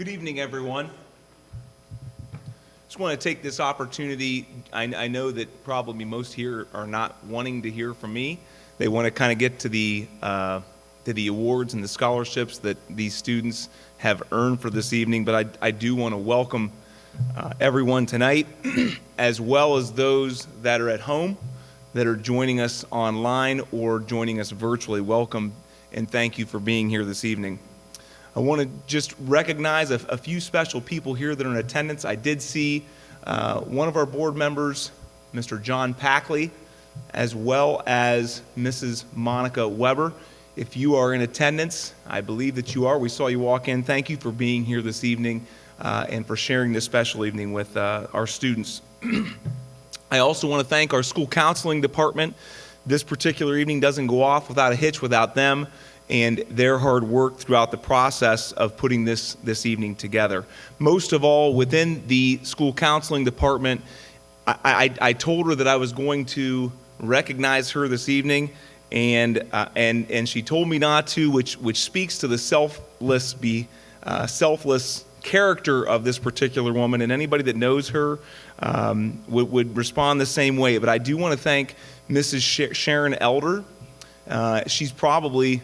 Good evening, everyone. Just want to take this opportunity. I know that probably most here are not wanting to hear from me. They want to kind of get to the awards and the scholarships that these students have earned for this evening, but I do want to welcome everyone tonight, as well as those that are at home, that are joining us online or joining us virtually. Welcome and thank you for being here this evening. I want to just recognize a few special people here that are in attendance. I did see one of our board members, Mr. John Packley, as well as Mrs. Monica Weber. If you are in attendance, I believe that you are. We saw you walk in. Thank you for being here this evening and for sharing this special evening with our students. I also want to thank our school counseling department. This particular evening doesn't go off without a hitch without them and their hard work throughout the process of putting this evening together. Most of all, within the school counseling department, I told her that I was going to recognize her this evening, and she told me not to, which speaks to the selfless character of this particular woman, and anybody that knows her would respond the same way. But I do want to thank Mrs. Sharon Elder. She's probably,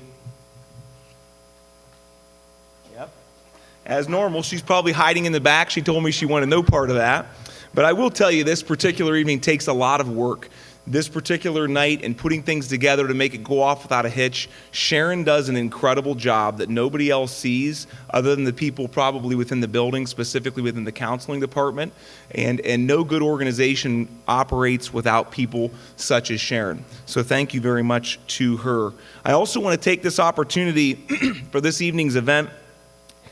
as normal, she's probably hiding in the back. She told me she wanted no part of that. But I will tell you, this particular evening takes a lot of work. This particular night and putting things together to make it go off without a hitch, Sharon does an incredible job that nobody else sees other than the people probably within the building, specifically within the counseling department. And no good organization operates without people such as Sharon. So thank you very much to her. I also want to take this opportunity for this evening's event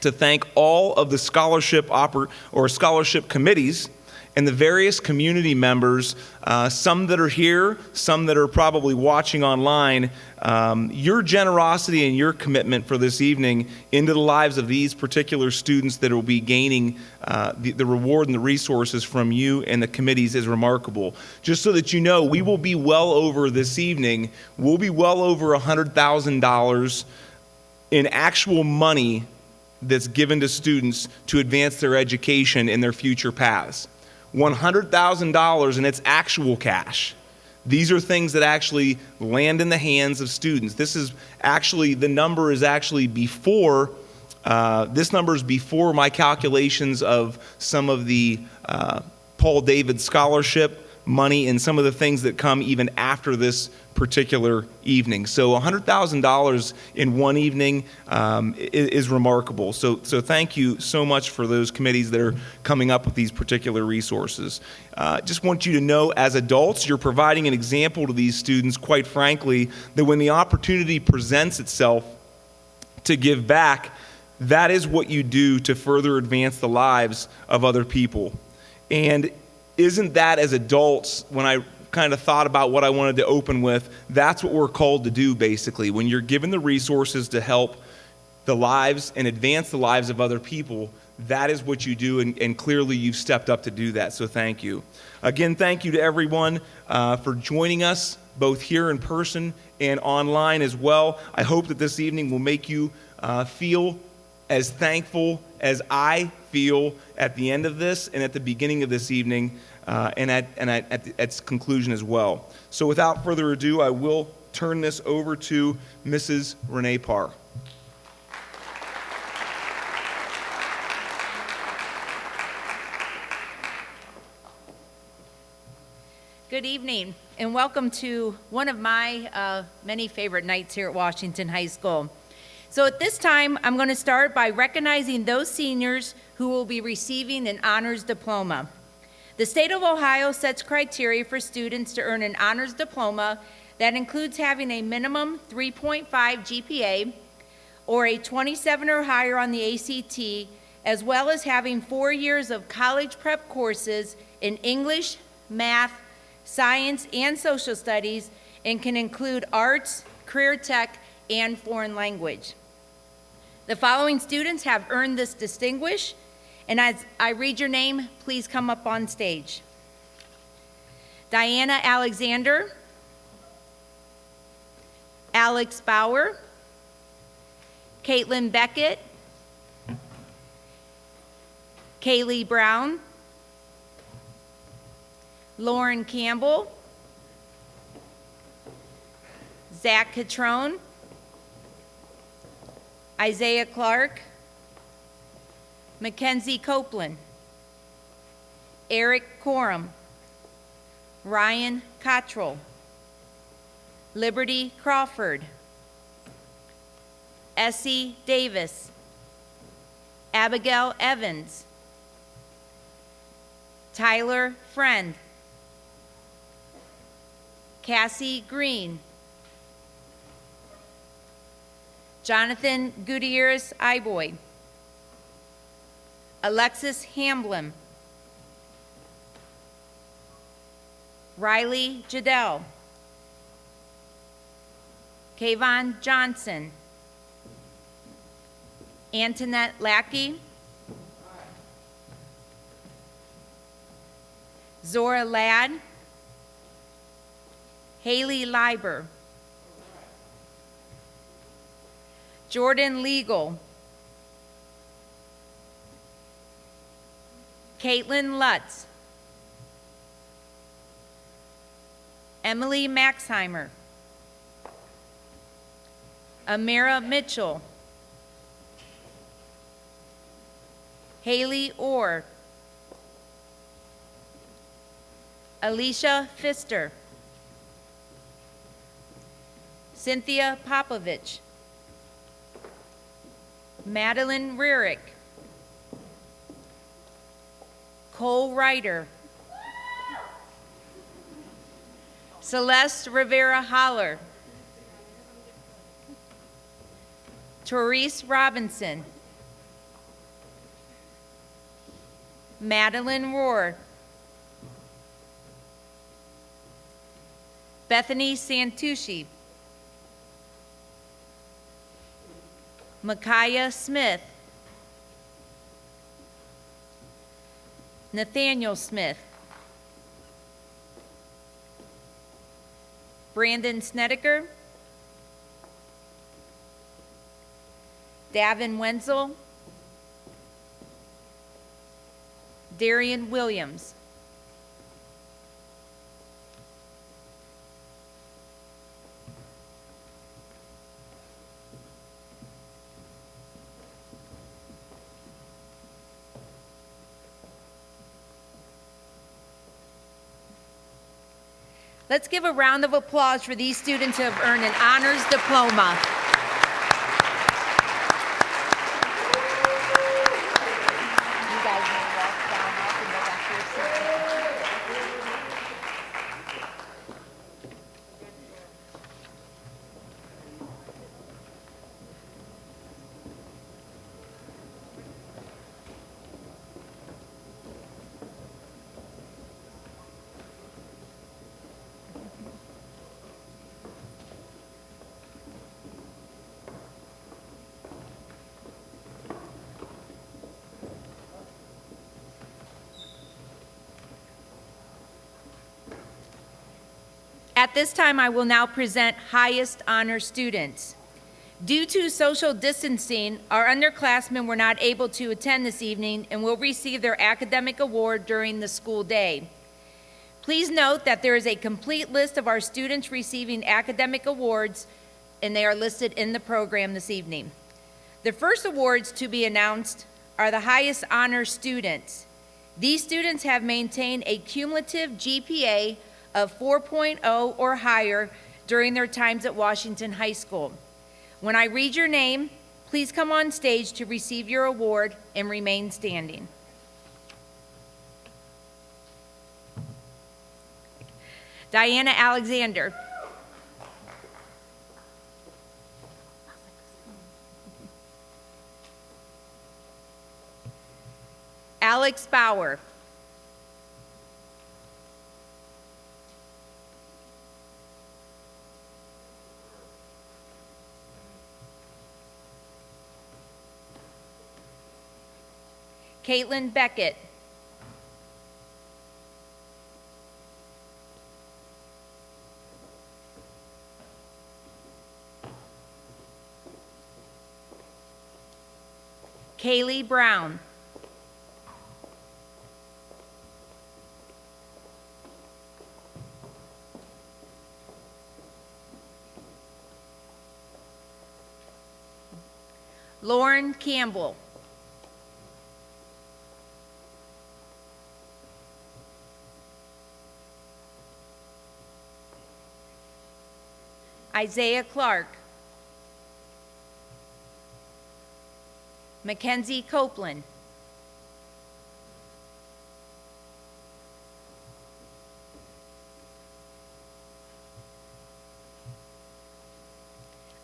to thank all of the scholarship committees and the various community members, some that are here, some that are probably watching online. Your generosity and your commitment for this evening into the lives of these particular students that will be gaining the reward and the resources from you and the committees is remarkable. Just so that you know, we will be well over this evening, we'll be well over $100,000 in actual money that's given to students to advance their education and their future paths. $100,000 in its actual cash. These are things that actually land in the hands of students. This is actually, the number is actually before, this number is before my calculations of some of the Paul David Scholarship money and some of the things that come even after this particular evening. So $100,000 in one evening is remarkable. So thank you so much for those committees that are coming up with these particular resources. Just want you to know, as adults, you're providing an example to these students, quite frankly, that when the opportunity presents itself to give back, that is what you do to further advance the lives of other people. And isn't that, as adults, when I kind of thought about what I wanted to open with, that's what we're called to do, basically. When you're given the resources to help the lives and advance the lives of other people, that is what you do, and clearly you've stepped up to do that, so thank you. Again, thank you to everyone for joining us, both here in person and online as well. I hope that this evening will make you feel as thankful as I feel at the end of this and at the beginning of this evening and at its conclusion as well. So without further ado, I will turn this over to Mrs. Renee Parr. Good evening and welcome to one of my many favorite nights here at Washington High School. So at this time, I'm going to start by recognizing those seniors who will be receiving an honors diploma. The state of Ohio sets criteria for students to earn an honors diploma that includes having a minimum 3.5 GPA or a 27 or higher on the ACT, as well as having 4 years of college prep courses in English, math, science, and social studies, and can include arts, career tech, and foreign language. The following students have earned this distinguish, and as I read your name, please come up on stage. Diana Alexander, Alex Bauer, Caitlin Beckett, Kaylee Brown, Lauren Campbell, Zach Catrone, Isaiah Clark, Mackenzie Copeland, Eric Corum, Ryan Cottrell, Liberty Crawford, Essie Davis, Abigail Evans, Tyler Friend, Cassie Green, Jonathan Gutierrez Iboy, Alexis Hamblin, Riley Jadell, Kayvon Johnson, Antoinette Lackey, Zora Ladd, Haley Leiber, Jordan Legal, Caitlin Lutz, Emily Maxheimer, Amira Mitchell, Haley Orr, Alicia Pfister, Cynthia Popovich, Madeline Rearick, Cole Ryder, Celeste Rivera Holler, Therese Robinson, Madeline Rohr, Bethany Santucci, Micaiah Smith, Nathaniel Smith, Brandon Snedeker, Davin Wenzel, Darian Williams. Let's give a round of applause for these students who have earned an honors diploma. You guys may walk down up and go back to your seats. At this time, I will now present highest honor students. Due to social distancing, our underclassmen were not able to attend this evening and will receive their academic award during the school day. Please note that there is a complete list of our students receiving academic awards, and they are listed in the program this evening. The first awards to be announced are the highest honor students. These students have maintained a cumulative GPA of 4.0 or higher during their times at Washington High School. When I read your name, please come on stage to receive your award and remain standing. Diana Alexander. Alex Bauer. Caitlin Beckett. Kaylee Brown. Lauren Campbell. Isaiah Clark. Mackenzie Copeland.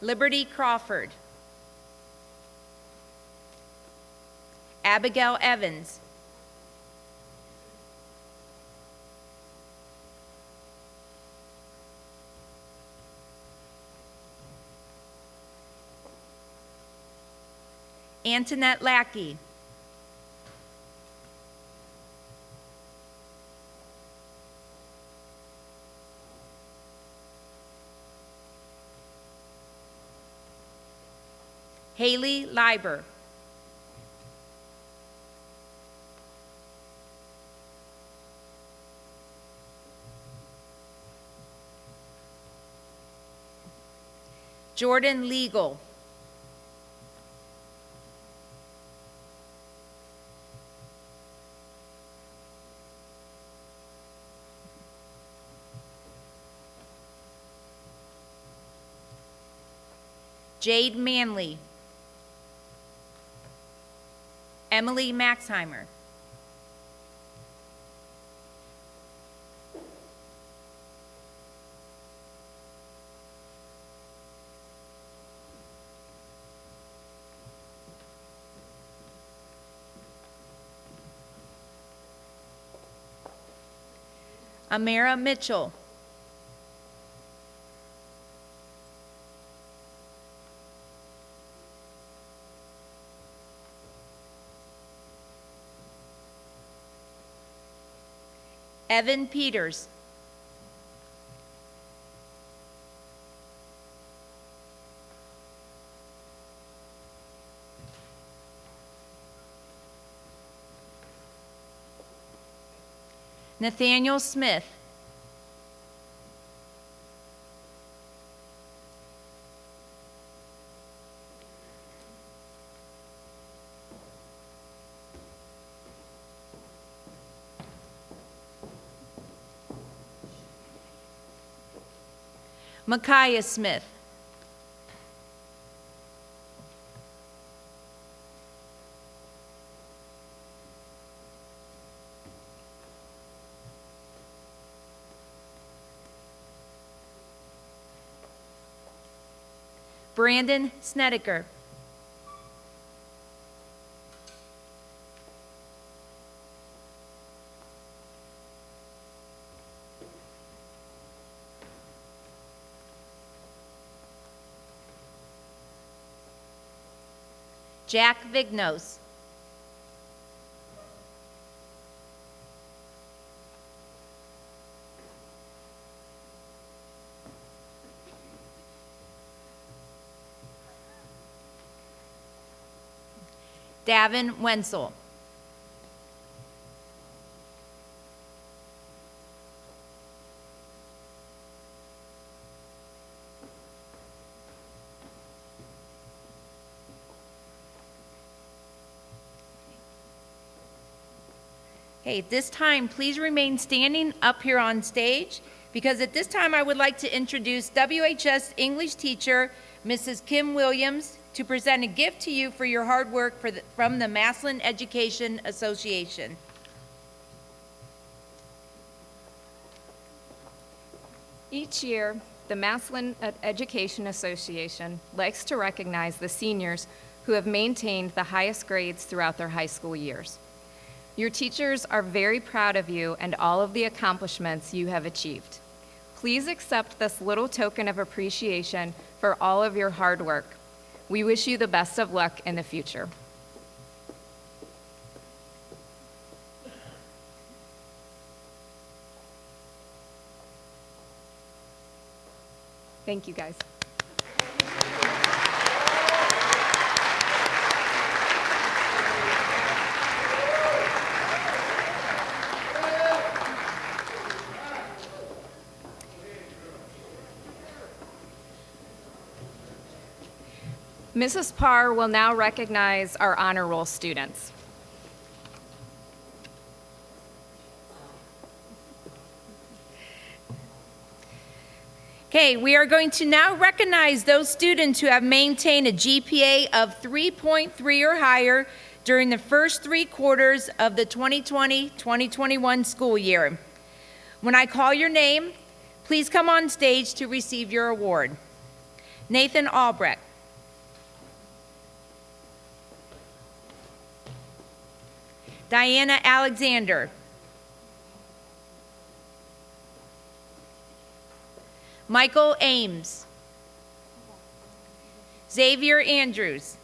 Liberty Crawford. Abigail Evans. Antoinette Lackey. Haley Leiber. Jordan Legal. Jade Manley. Emily Maxheimer. Amara Mitchell. Evan Peters. Nathaniel Smith. Micaiah Smith. Brandon Snedeker. Jack Vignos. Davin Wenzel. Okay, at this time, please remain standing up here on stage, because at this time I would like to introduce WHS English teacher, Mrs. Kim Williams, to present a gift to you for your hard work from the Massillon Education Association. Each year, the Massillon Education Association likes to recognize the seniors who have maintained the highest grades throughout their high school years. Your teachers are very proud of you and all of the accomplishments you have achieved. Please accept this little token of appreciation for all of your hard work. We wish you the best of luck in the future. Thank you, guys. Mrs. Parr will now recognize our honor roll students. Okay, we are going to now recognize those students who have maintained a GPA of 3.3 or higher during the first 3 quarters of the 2020-2021 school year. When I call your name, please come on stage to receive your award. Nathan Albrecht. Diana Alexander. Michael Ames. Xavier Andrews.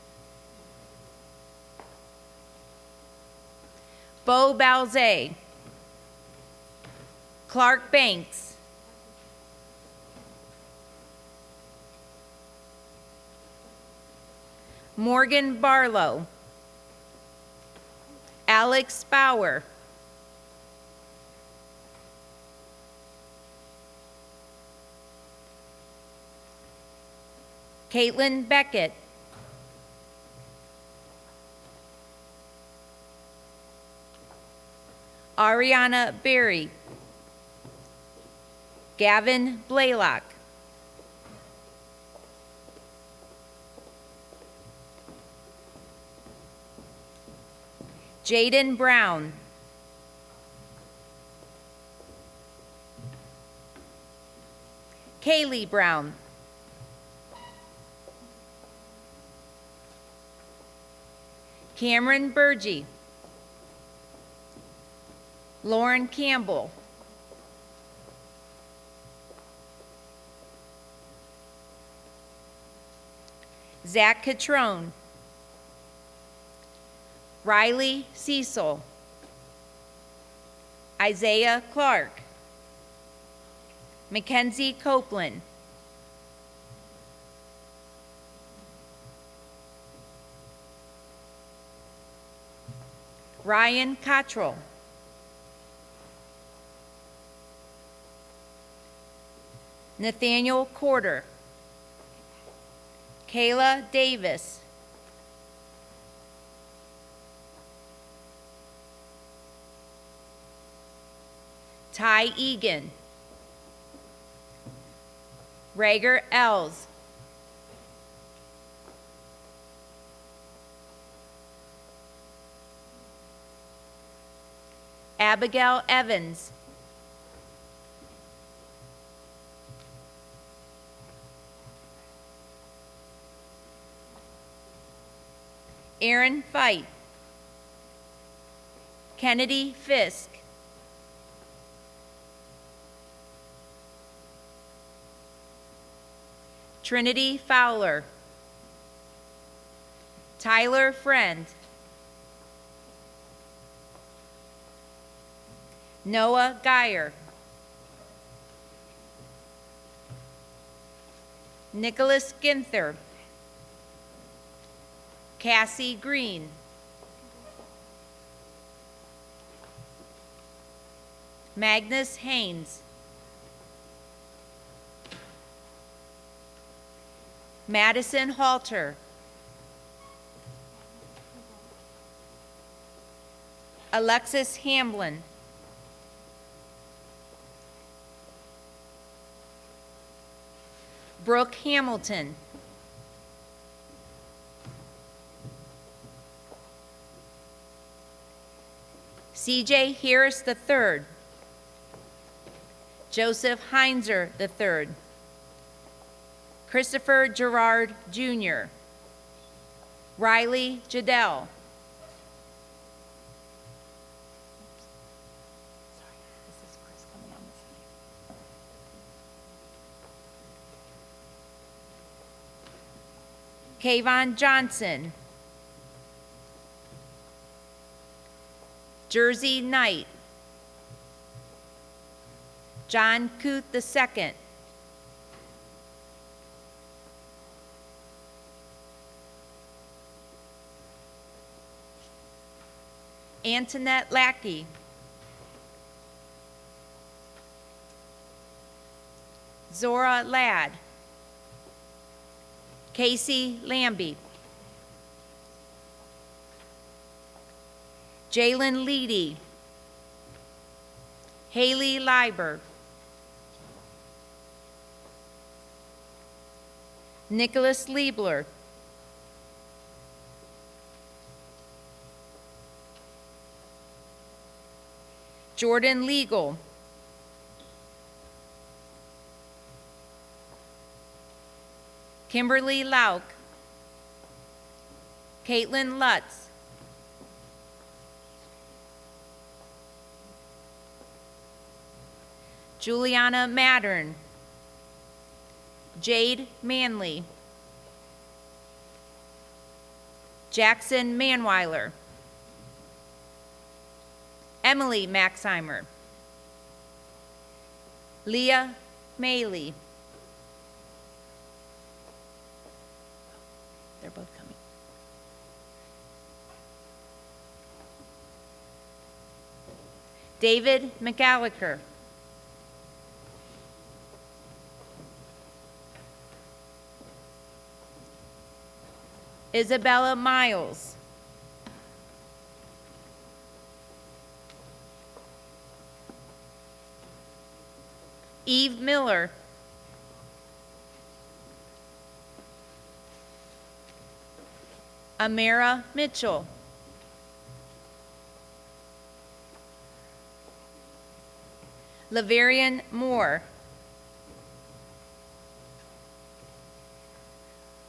Bo Balze. Clark Banks. Morgan Barlow. Alex Bauer. Caitlin Beckett. Ariana Berry. Gavin Blaylock. Jaden Brown. Kaylee Brown. Cameron Burgee. Lauren Campbell. Zach Catrone. Riley Cecil. Isaiah Clark. Mackenzie Copeland. Ryan Cottrell. Nathaniel Corder. Kayla Davis. Ty Egan. Rager Els. Abigail Evans. Aaron Fight. Kennedy Fisk. Trinity Fowler. Tyler Friend. Noah Geyer. Nicholas Ginther. Cassie Green. Magnus Haynes. Madison Halter. Alexis Hamblin. Brooke Hamilton. C.J. Harris III. Joseph Heinzer III. Christopher Gerard Jr. Riley Jadell. Kayvon Johnson. Jersey Knight. John Coote II. Antoinette Lackey. Zora Ladd. Casey Lambie. Jalen Leedy, Haley Leiber, Nicholas Liebler, Jordan Legal, Kimberly Lauk, Caitlin Lutz, Juliana Mattern, Jade Manley, Jackson Manweiler, Emily Maxheimer, Leah Maley. They're both coming. David McAllister, Isabella Miles, Eve Miller, Amara Mitchell, Lavarian Moore,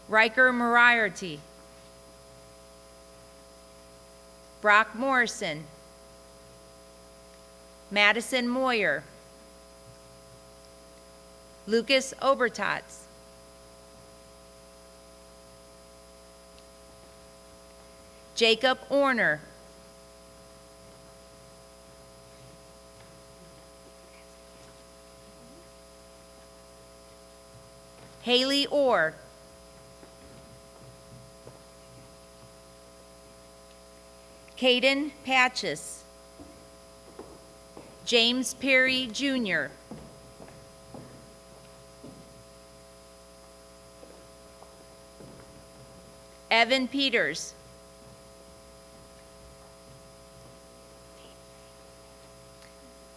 Riker Moriarty, Brock Morrison, Madison Moyer, Lucas Obertatz, Jacob Orner, Haley Orr, Caden Patches, James Perry Jr., Evan Peters,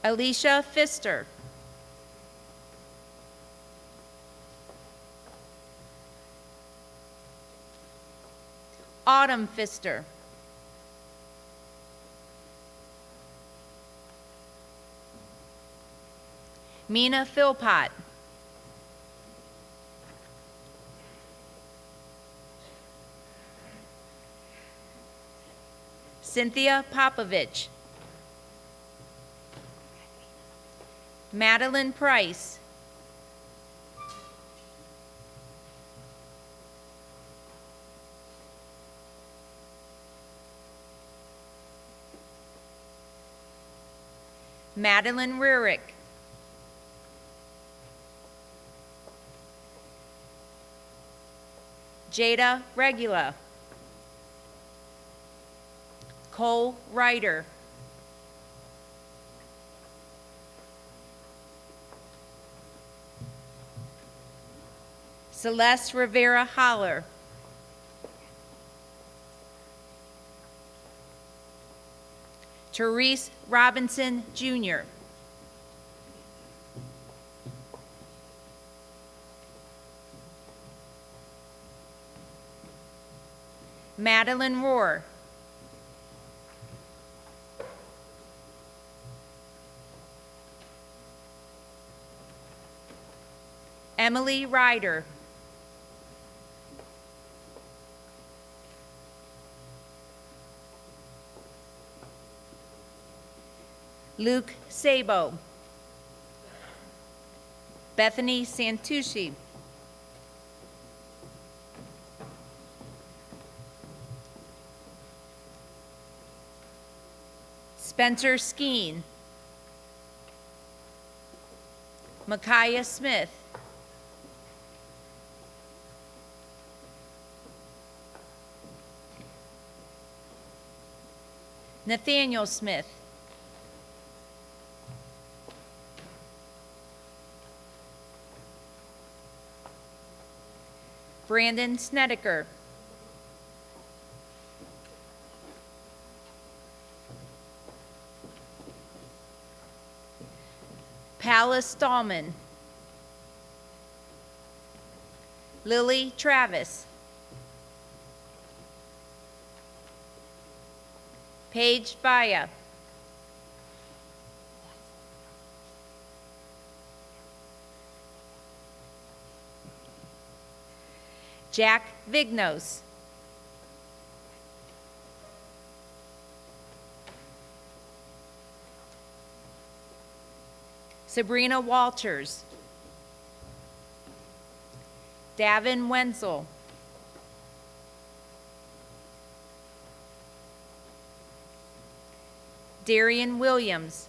Alicia Pfister, Autumn Pfister, Mina Philpott, Cynthia Popovich, Madeline Price, Madeline Rurick, Jada Regula, Cole Ryder, Celeste Rivera Holler, Therese Robinson Jr., Madeline Rohr, Emily Ryder, Luke Sabo, Bethany Santucci, Spencer Skeen, Micaiah Smith, Nathaniel Smith, Brandon Snedeker, Palace Stallman, Lily Travis, Paige Baya, Jack Vignos, Sabrina Walters, Davin Wenzel, Darian Williams,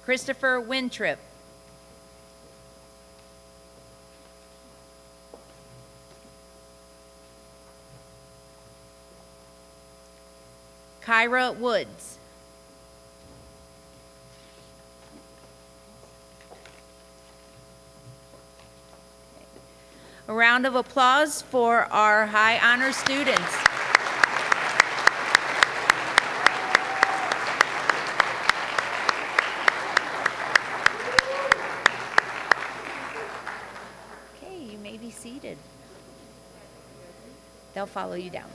Christopher Wintrip, Kyra Woods, a round of applause for our high honor students. Okay, you may be seated. They'll follow you down.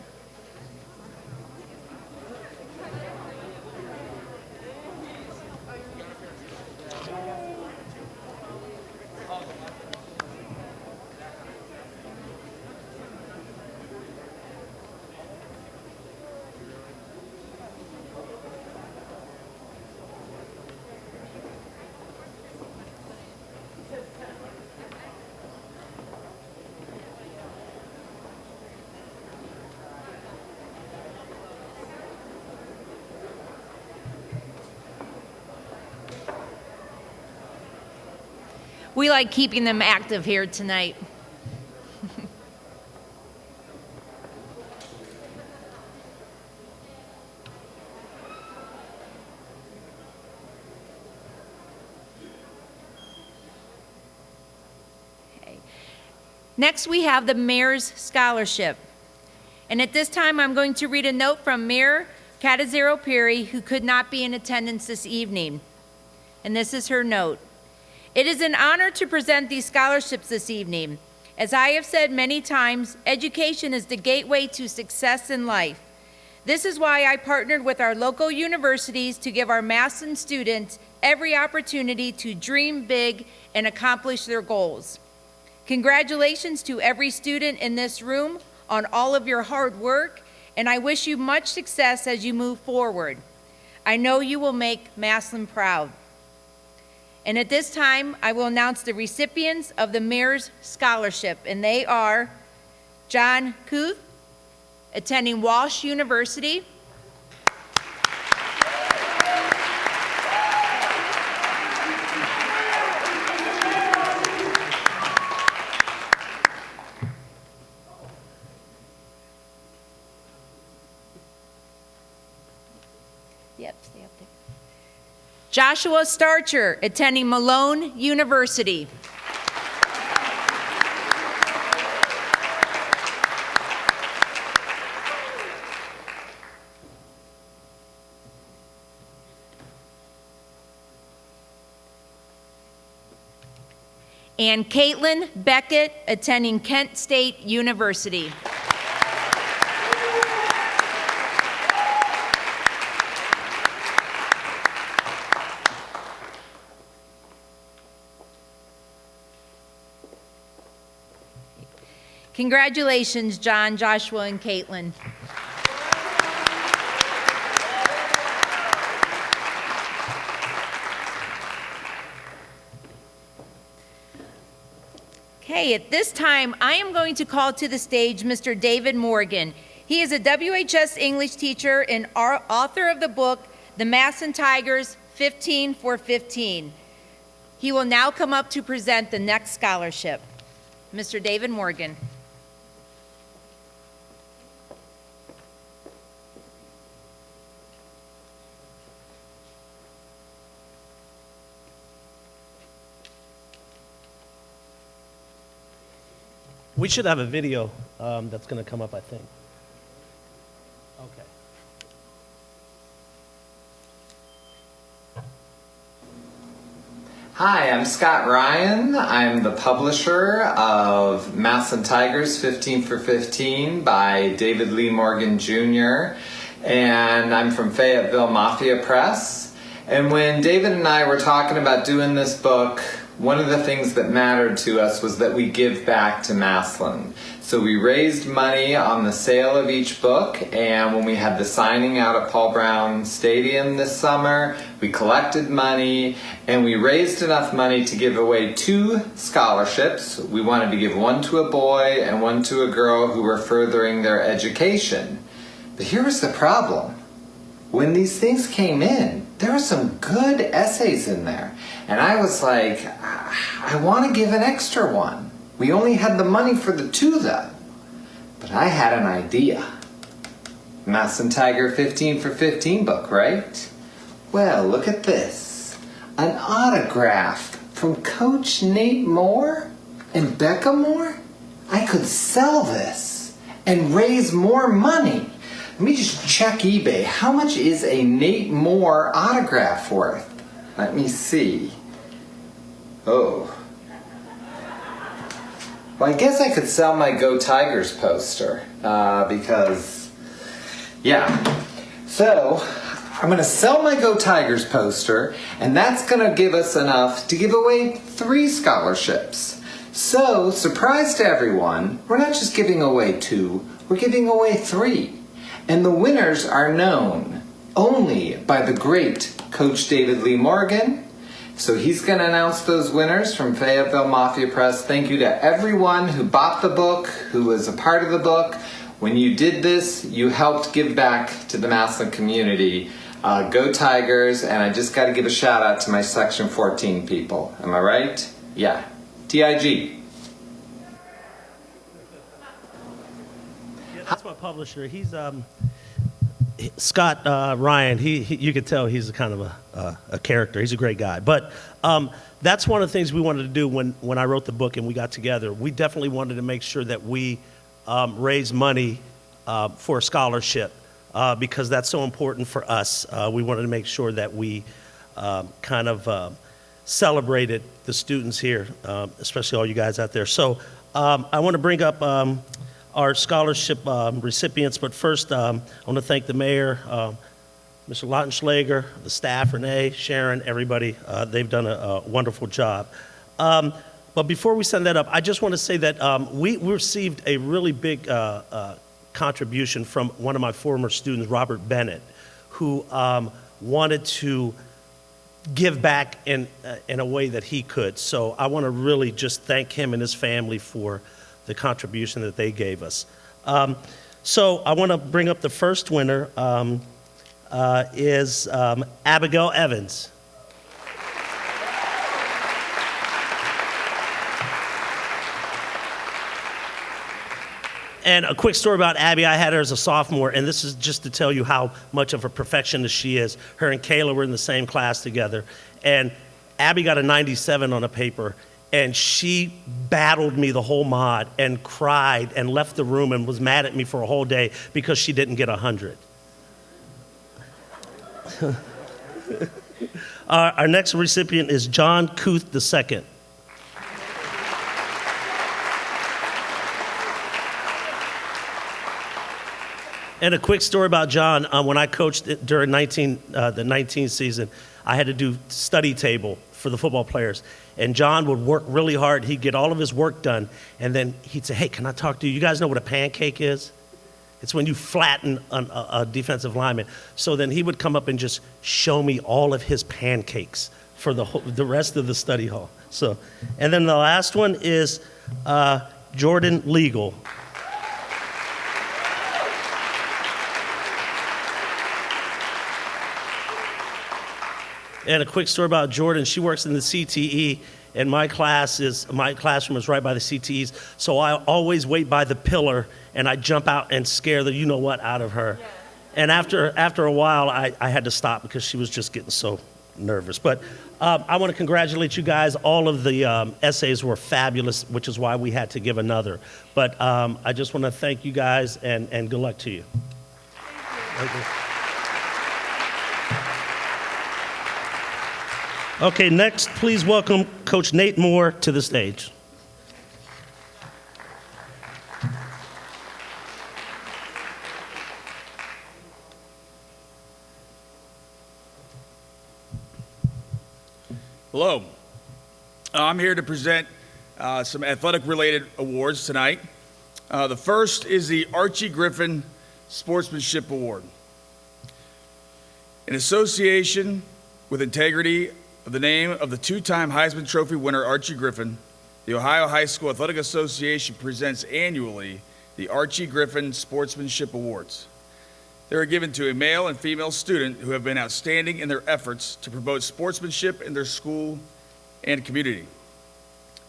We like keeping them active here tonight. Okay. Next, we have the Mayor's Scholarship. And at this time, I'm going to read a note from Mayor Catazero Perry, who could not be in attendance this evening. And this is her note. It is an honor to present these scholarships this evening. As I have said many times, education is the gateway to success in life. This is why I partnered with our local universities to give our Massillon students every opportunity to dream big and accomplish their goals. Congratulations to every student in this room on all of your hard work, and I wish you much success as you move forward. I know you will make Massillon proud. And at this time, I will announce the recipients of the Mayor's Scholarship, and they are John Kuth, attending Walsh University. Yep, stay up there. Joshua Starcher, attending Malone University. And Caitlin Beckett, attending Kent State University. Congratulations, John, Joshua, and Caitlin. Okay, at this time, I am going to call to the stage Mr. David Morgan. He is a WHS English teacher and author of the book, The Massillon Tigers, 15 for 15. He will now come up to present the next scholarship. Mr. David Morgan. We should have a video that's going to come up, I think. Okay. Hi, I'm Scott Ryan. I'm the publisher of Massillon Tigers 15 for 15 by David Lee Morgan Jr. And I'm from Fayetteville Mafia Press. And when David and I were talking about doing this book, one of the things that mattered to us was that we give back to Massillon. So we raised money on the sale of each book, and when we had the signing out at Paul Brown Stadium this summer, we collected money, and we raised enough money to give away 2 scholarships. We wanted to give one to a boy and one to a girl who were furthering their education. But here was the problem. When these things came in, there were some good essays in there. And I was like, I want to give an extra one. We only had the money for the 2 though. But I had an idea. Massillon Tiger 15 for 15 book, right? Well, look at this. An autograph from Coach Nate Moore and Becca Moore? I could sell this and raise more money. Let me just check eBay. How much is a Nate Moore autograph worth? Let me see. Oh. Well, I guess I could sell my Go Tigers poster because, yeah. So, I'm going to sell my Go Tigers poster, and that's going to give us enough to give away 3 scholarships. So, surprise to everyone, we're not just giving away 2, we're giving away 3. And the winners are known only by the great Coach David Lee Morgan. So he's going to announce those winners from Fayetteville Mafia Press. Thank you to everyone who bought the book, who was a part of the book. When you did this, you helped give back to the Massillon community. Go Tigers, and I just got to give a shout out to my Section 14 people. Am I right? Yeah. TIG. Yeah, that's my publisher. He's Scott Ryan. You could tell he's kind of a character. He's a great guy. But that's one of the things we wanted to do when I wrote the book and we got together. We definitely wanted to make sure that we raise money for a scholarship because that's so important for us. We wanted to make sure that we kind of celebrated the students here, especially all you guys out there. So I want to bring up our scholarship recipients, but first I want to thank the mayor, Mr. Lautenschlager, the staff, Renee, Sharon, everybody. They've done a wonderful job. But before we send that up, I just want to say that we received a really big contribution from one of my former students, Robert Bennett, who wanted to give back in a way that he could. So I want to really just thank him and his family for the contribution that they gave us. So I want to bring up the first winner is Abigail Evans. And a quick story about Abby. I had her as a sophomore, and this is just to tell you how much of a perfectionist she is. Her and Kayla were in the same class together, and Abby got a 97 on a paper, and she battled me the whole mod and cried and left the room and was mad at me for a whole day because she didn't get 100. Our next recipient is John Kuth II. And a quick story about John. When I coached during the 19 season, I had to do study table for the football players. And John would work really hard. He'd get all of his work done. And then he'd say, hey, can I talk to you? You guys know what a pancake is? It's when you flatten a defensive lineman. So then he would come up and just show me all of his pancakes for the rest of the study hall. So, and then the last one is Jordan Legal. And a quick story about Jordan. She works in the CTE, and my classroom is right by the CTEs. So I always wait by the pillar, and I jump out and scare the you-know-what out of her. Yeah. And after a while, I had to stop because she was just getting so nervous. But I want to congratulate you guys. All of the essays were fabulous, which is why we had to give another. But I just want to thank you guys, and good luck to you. Thank you. Okay, next, please welcome Coach Nate Moore to the stage. Hello. I'm here to present some athletic-related awards tonight. The first is the Archie Griffin Sportsmanship Award. In association with integrity of the name of the two-time Heisman Trophy winner Archie Griffin, the Ohio High School Athletic Association presents annually the Archie Griffin Sportsmanship Awards. They are given to a male and female student who have been outstanding in their efforts to promote sportsmanship in their school and community.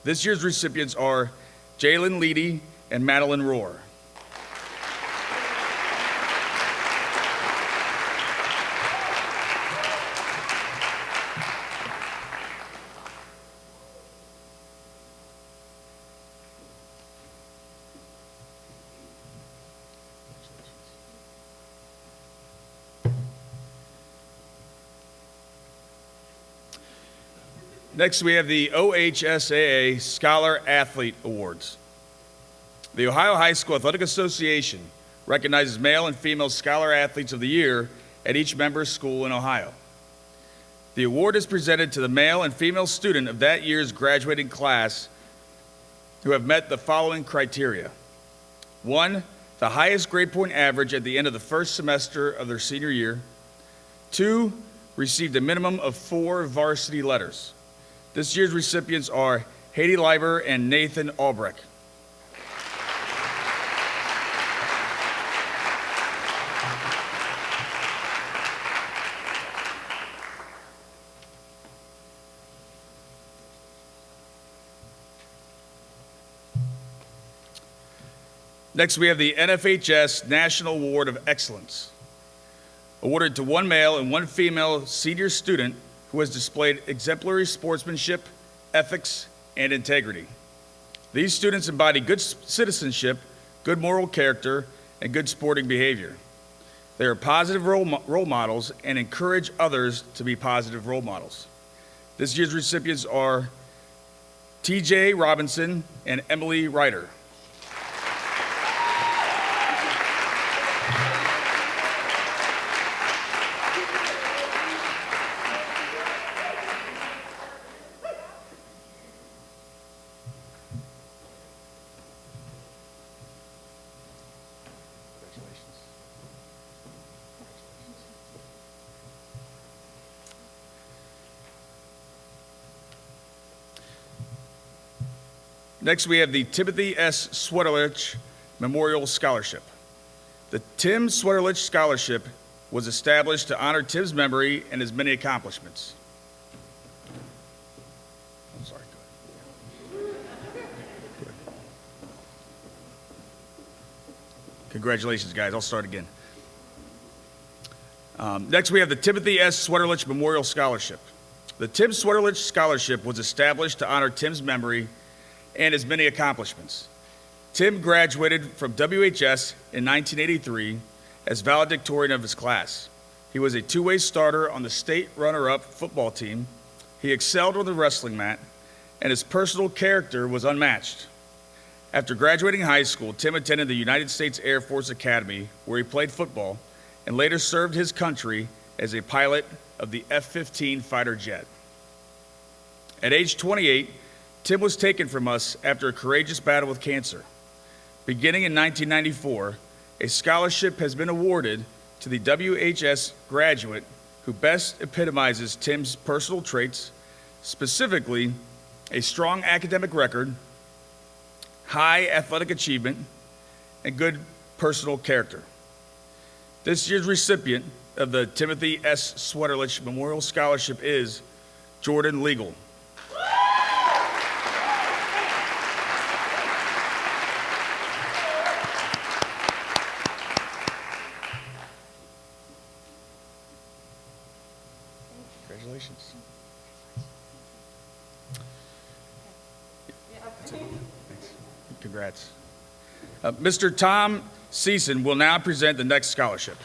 This year's recipients are Jalen Leedy and Madeline Rohr. Next, we have the OHSAA Scholar Athlete Awards. The Ohio High School Athletic Association recognizes male and female scholar athletes of the year at each member school in Ohio. The award is presented to the male and female student of that year's graduating class who have met the following criteria. 1, the highest grade point average at the end of the first semester of their senior year. 2, received a minimum of 4 varsity letters. This year's recipients are Haiti Leiber and Nathan Albrecht. Next, we have the NFHS National Award of Excellence, awarded to 1 male and 1 female senior student who has displayed exemplary sportsmanship, ethics, and integrity. These students embody good citizenship, good moral character, and good sporting behavior. They are positive role models and encourage others to be positive role models. This year's recipients are TJ Robinson and Emily Ryder. Next, we have the Timothy S. Sweterlich Memorial Scholarship. The Tim Sweterlich Scholarship was established to honor Tim's memory and his many accomplishments. I'm sorry. Go ahead. Congratulations, guys. I'll start again. Next, we have the Timothy S. Sweterlich Memorial Scholarship. The Tim Sweterlich Scholarship was established to honor Tim's memory and his many accomplishments. Tim graduated from WHS in 1983 as valedictorian of his class. He was a two-way starter on the state runner-up football team. He excelled on the wrestling mat, and his personal character was unmatched. After graduating high school, Tim attended the United States Air Force Academy, where he played football, and later served his country as a pilot of the F-15 fighter jet. At age 28, Tim was taken from us after a courageous battle with cancer. Beginning in 1994, a scholarship has been awarded to the WHS graduate who best epitomizes Tim's personal traits, specifically a strong academic record, high athletic achievement, and good personal character. This year's recipient of the Timothy S. Sweterlich Memorial Scholarship is Jordan Legal. Congratulations. Thanks. Congrats. Mr. Tom Season will now present the next scholarship.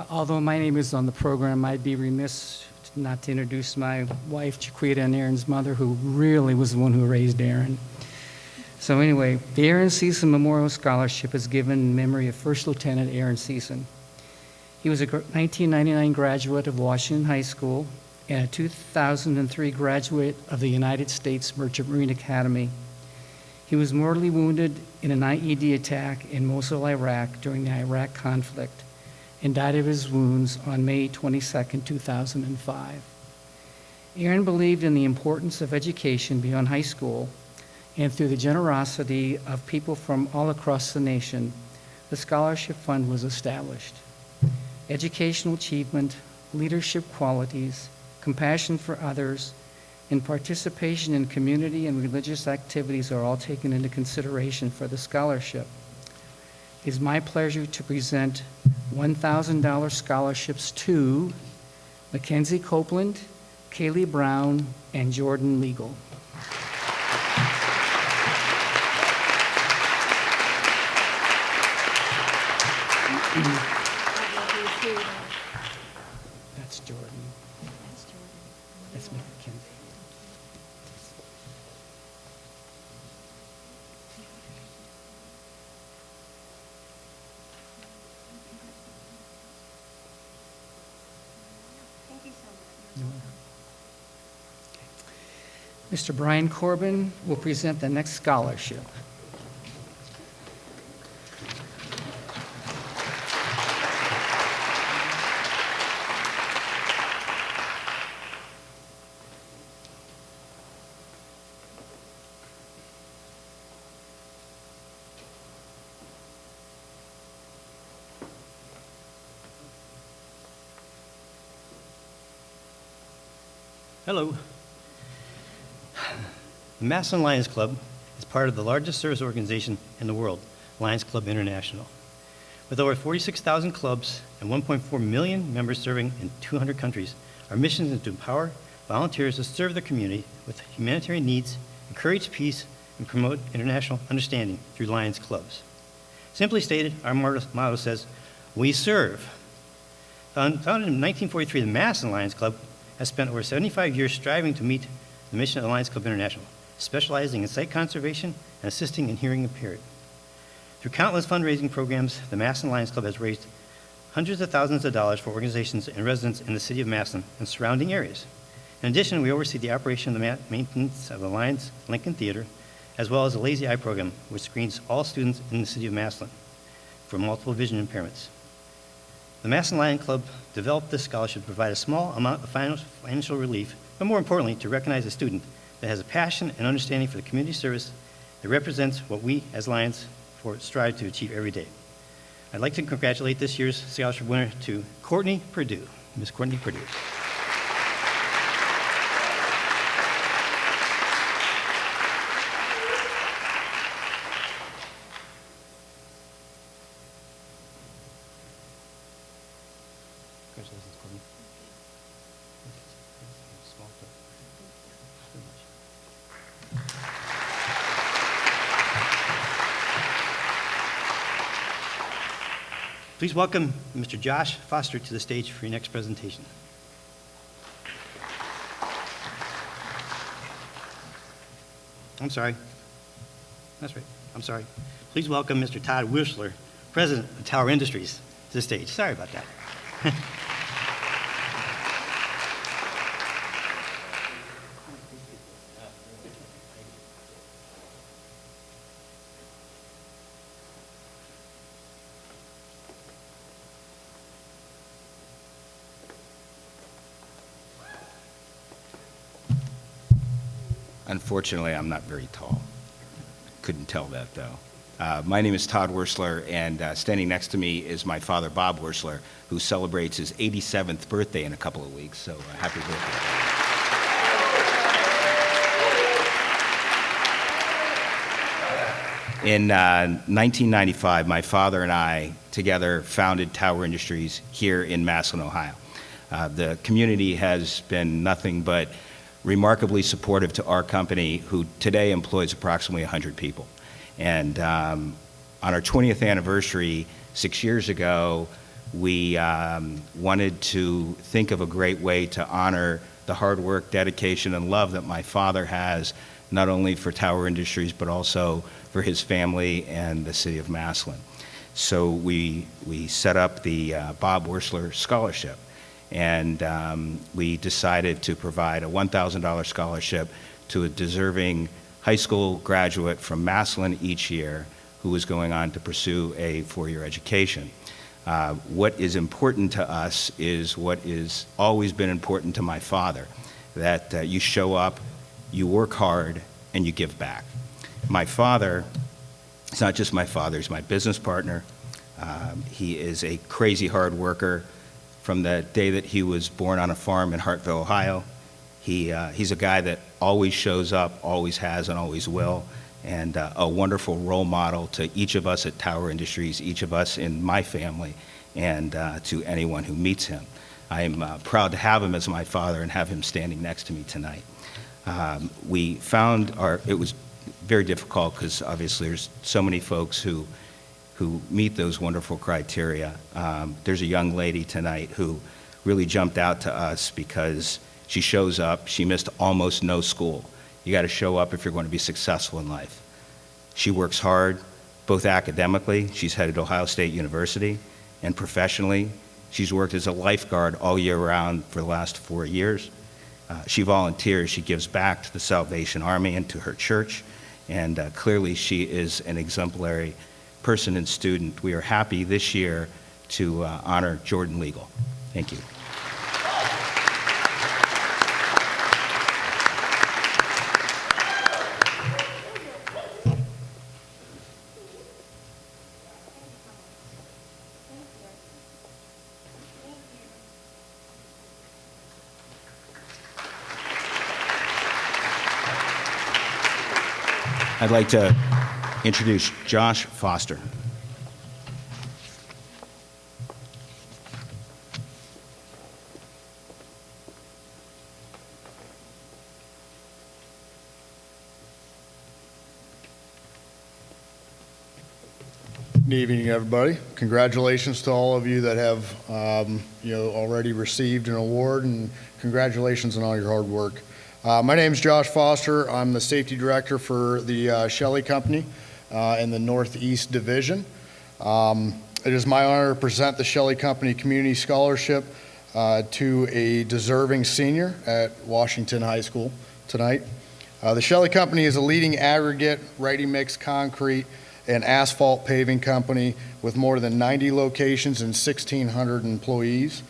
Although my name is on the program, I'd be remiss not to introduce my wife, Jaquita, and Aaron's mother, who really was the one who raised Aaron. So anyway, the Aaron Season Memorial Scholarship is given in memory of First Lieutenant Aaron Season. He was a 1999 graduate of Washington High School and a 2003 graduate of the United States Merchant Marine Academy. He was mortally wounded in an IED attack in Mosul, Iraq during the Iraq conflict and died of his wounds on May 22, 2005. Aaron believed in the importance of education beyond high school, and through the generosity of people from all across the nation, the Scholarship Fund was established. Educational achievement, leadership qualities, compassion for others, and participation in community and religious activities are all taken into consideration for the scholarship. It is my pleasure to present $1,000 scholarships to Mackenzie Copeland, Kaylee Brown, and Jordan Legal. That's Jordan. That's Mackenzie. Mr. Brian Corbin will present the next scholarship. Hello. The Massillon Lions Club is part of the largest service organization in the world, Lions Club International. With over 46,000 clubs and 1.4 million members serving in 200 countries, our mission is to empower volunteers to serve their community with humanitarian needs, encourage peace, and promote international understanding through Lions Clubs. Simply stated, our motto says, "We serve." Founded in 1943, the Massillon Lions Club has spent over 75 years striving to meet the mission of the Lions Club International, specializing in sight conservation and assisting in hearing impaired. Through countless fundraising programs, the Massillon Lions Club has raised hundreds of thousands of dollars for organizations and residents in the city of Massillon and surrounding areas. In addition, we oversee the operation of the maintenance of the Lions Lincoln Theater, as well as the Lazy Eye program, which screens all students in the city of Massillon for multiple vision impairments. The Massillon Lions Club developed this scholarship to provide a small amount of financial relief, but more importantly, to recognize a student that has a passion and understanding for the community service that represents what we as Lions strive to achieve every day. I'd like to congratulate this year's scholarship winner to Courtney Perdue, Miss Courtney Perdue. Congratulations, Courtney. Small clip. Please welcome Mr. Josh Foster to the stage for your next presentation. I'm sorry. That's right. I'm sorry. Please welcome Mr. Todd Whistler, President of Tower Industries, to the stage. Sorry about that. Unfortunately, I'm not very tall. Couldn't tell that, though. My name is Todd Whistler, and standing next to me is my father, Bob Whistler, who celebrates his 87th birthday in a couple of weeks, so happy birthday. In 1995, my father and I together founded Tower Industries here in Massillon, Ohio. The community has been nothing but remarkably supportive to our company, who today employs approximately 100 people. And on our 20th anniversary 6 years ago, we wanted to think of a great way to honor the hard work, dedication, and love that my father has, not only for Tower Industries, but also for his family and the city of Massillon. So we set up the Bob Wursler Scholarship, and we decided to provide a $1,000 scholarship to a deserving high school graduate from Massillon each year who is going on to pursue a four-year education. What is important to us is what has always been important to my father, that you show up, you work hard, and you give back. My father, it's not just my father, he's my business partner. He is a crazy hard worker from the day that he was born on a farm in Hartville, Ohio. He's a guy that always shows up, always has, and always will, and a wonderful role model to each of us at Tower Industries, each of us in my family, and to anyone who meets him. I am proud to have him as my father and have him standing next to me tonight. We found it was very difficult because obviously there's so many folks who meet those wonderful criteria. There's a young lady tonight who really jumped out to us because she shows up, she missed almost no school. You got to show up if you're going to be successful in life. She works hard, both academically, she's headed Ohio State University, and professionally. She's worked as a lifeguard all year round for the last 4 years. She volunteers, she gives back to the Salvation Army and to her church, and clearly she is an exemplary person and student. We are happy this year to honor Jordan Legal. Thank you. I'd like to introduce Josh Foster. Good evening, everybody. Congratulations to all of you that have already received an award, and congratulations on all your hard work. My name is Josh Foster. I'm the safety director for the Shelley Company in the Northeast Division. It is my honor to present the Shelley Company Community Scholarship to a deserving senior at Washington High School tonight. The Shelley Company is a leading aggregate, ready-mix concrete, and asphalt paving company with more than 90 locations and 1,600 employees.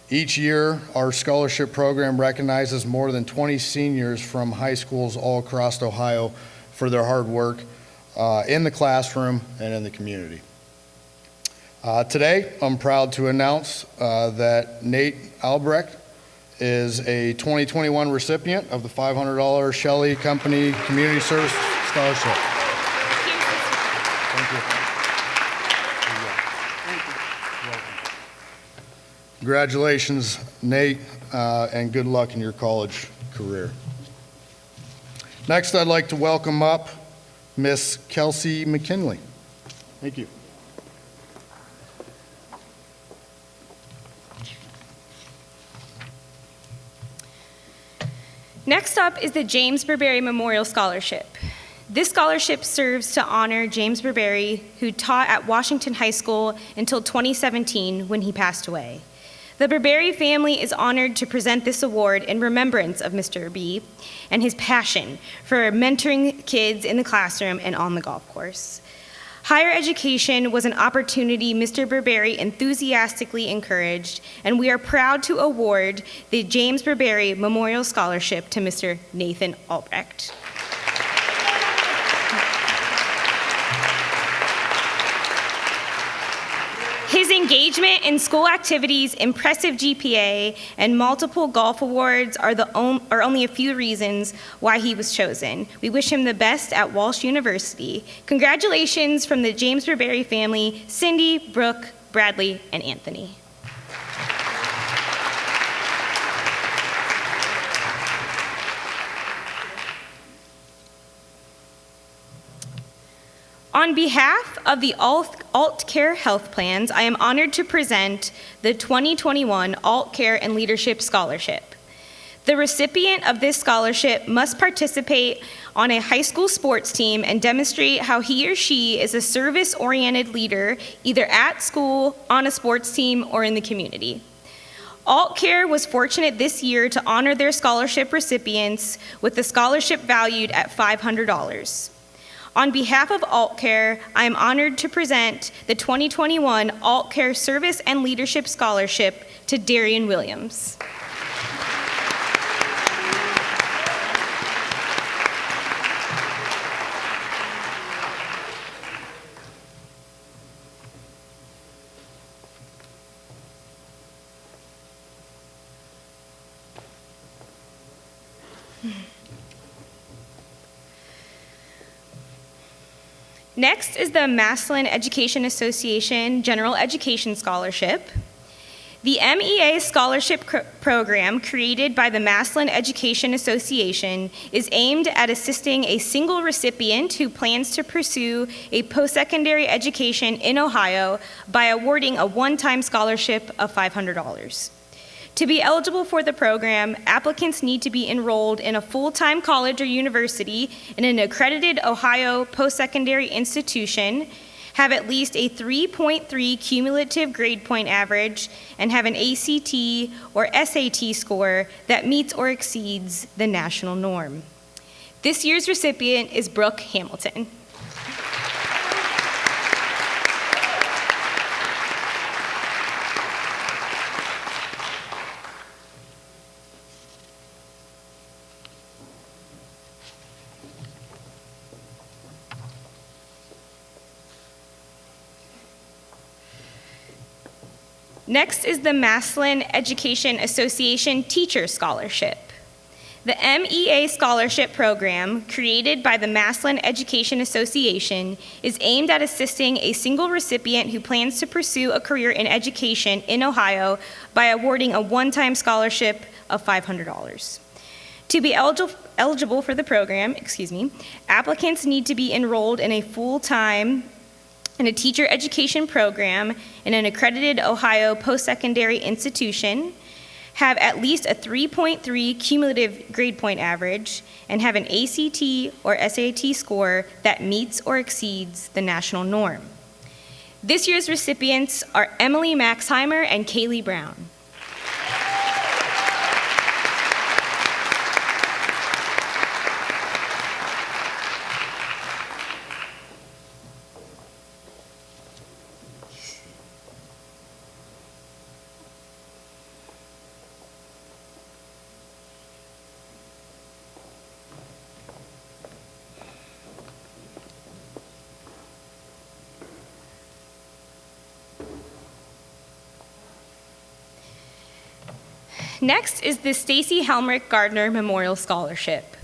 Each year, our scholarship program recognizes more than 20 seniors from high schools all across Ohio for their hard work in the classroom and in the community. Today, I'm proud to announce that Nate Albrecht is a 2021 recipient of the $500 Shelley Company Community Service Scholarship. Thank you. Congratulations, Nate, and good luck in your college career. Next, I'd like to welcome up Miss Kelsey McKinley. Thank you. Next up is the James Burberry Memorial Scholarship. This scholarship serves to honor James Burberry, who taught at Washington High School until 2017 when he passed away. The Burberry family is honored to present this award in remembrance of Mr. B and his passion for mentoring kids in the classroom and on the golf course. Higher education was an opportunity Mr. Burberry enthusiastically encouraged, and we are proud to award the James Burberry Memorial Scholarship to Mr. Nathan Albrecht. His engagement in school activities, impressive GPA, and multiple golf awards are only a few reasons why he was chosen. We wish him the best at Walsh University. Congratulations from the James Burberry family, Cindy, Brooke, Bradley, and Anthony. On behalf of the Alt Care Health Plans, I am honored to present the 2021 Alt Care and Leadership Scholarship. The recipient of this scholarship must participate on a high school sports team and demonstrate how he or she is a service-oriented leader, either at school, on a sports team, or in the community. Alt Care was fortunate this year to honor their scholarship recipients with the scholarship valued at $500. On behalf of Alt Care, I am honored to present the 2021 Alt Care Service and Leadership Scholarship to Darian Williams. Next is the Massillon Education Association General Education Scholarship. The MEA Scholarship Program, created by the Massillon Education Association, is aimed at assisting a single recipient who plans to pursue a post-secondary education in Ohio by awarding a one-time scholarship of $500. To be eligible for the program, applicants need to be enrolled in a full-time college or university in an accredited Ohio post-secondary institution, have at least a 3.3 cumulative grade point average, and have an ACT or SAT score that meets or exceeds the national norm. This year's recipient is Brooke Hamilton. Next is the Massillon Education Association Teacher Scholarship. The MEA Scholarship Program, created by the Massillon Education Association, is aimed at assisting a single recipient who plans to pursue a career in education in Ohio by awarding a one-time scholarship of $500. To be eligible for the program, applicants need to be enrolled in a full-time in a teacher education program in an accredited Ohio post-secondary institution, have at least a 3.3 cumulative grade point average, and have an ACT or SAT score that meets or exceeds the national norm. This year's recipients are Emily Maxheimer and Kaylee Brown. Next is the Stacy Helmrich Gardner Memorial Scholarship.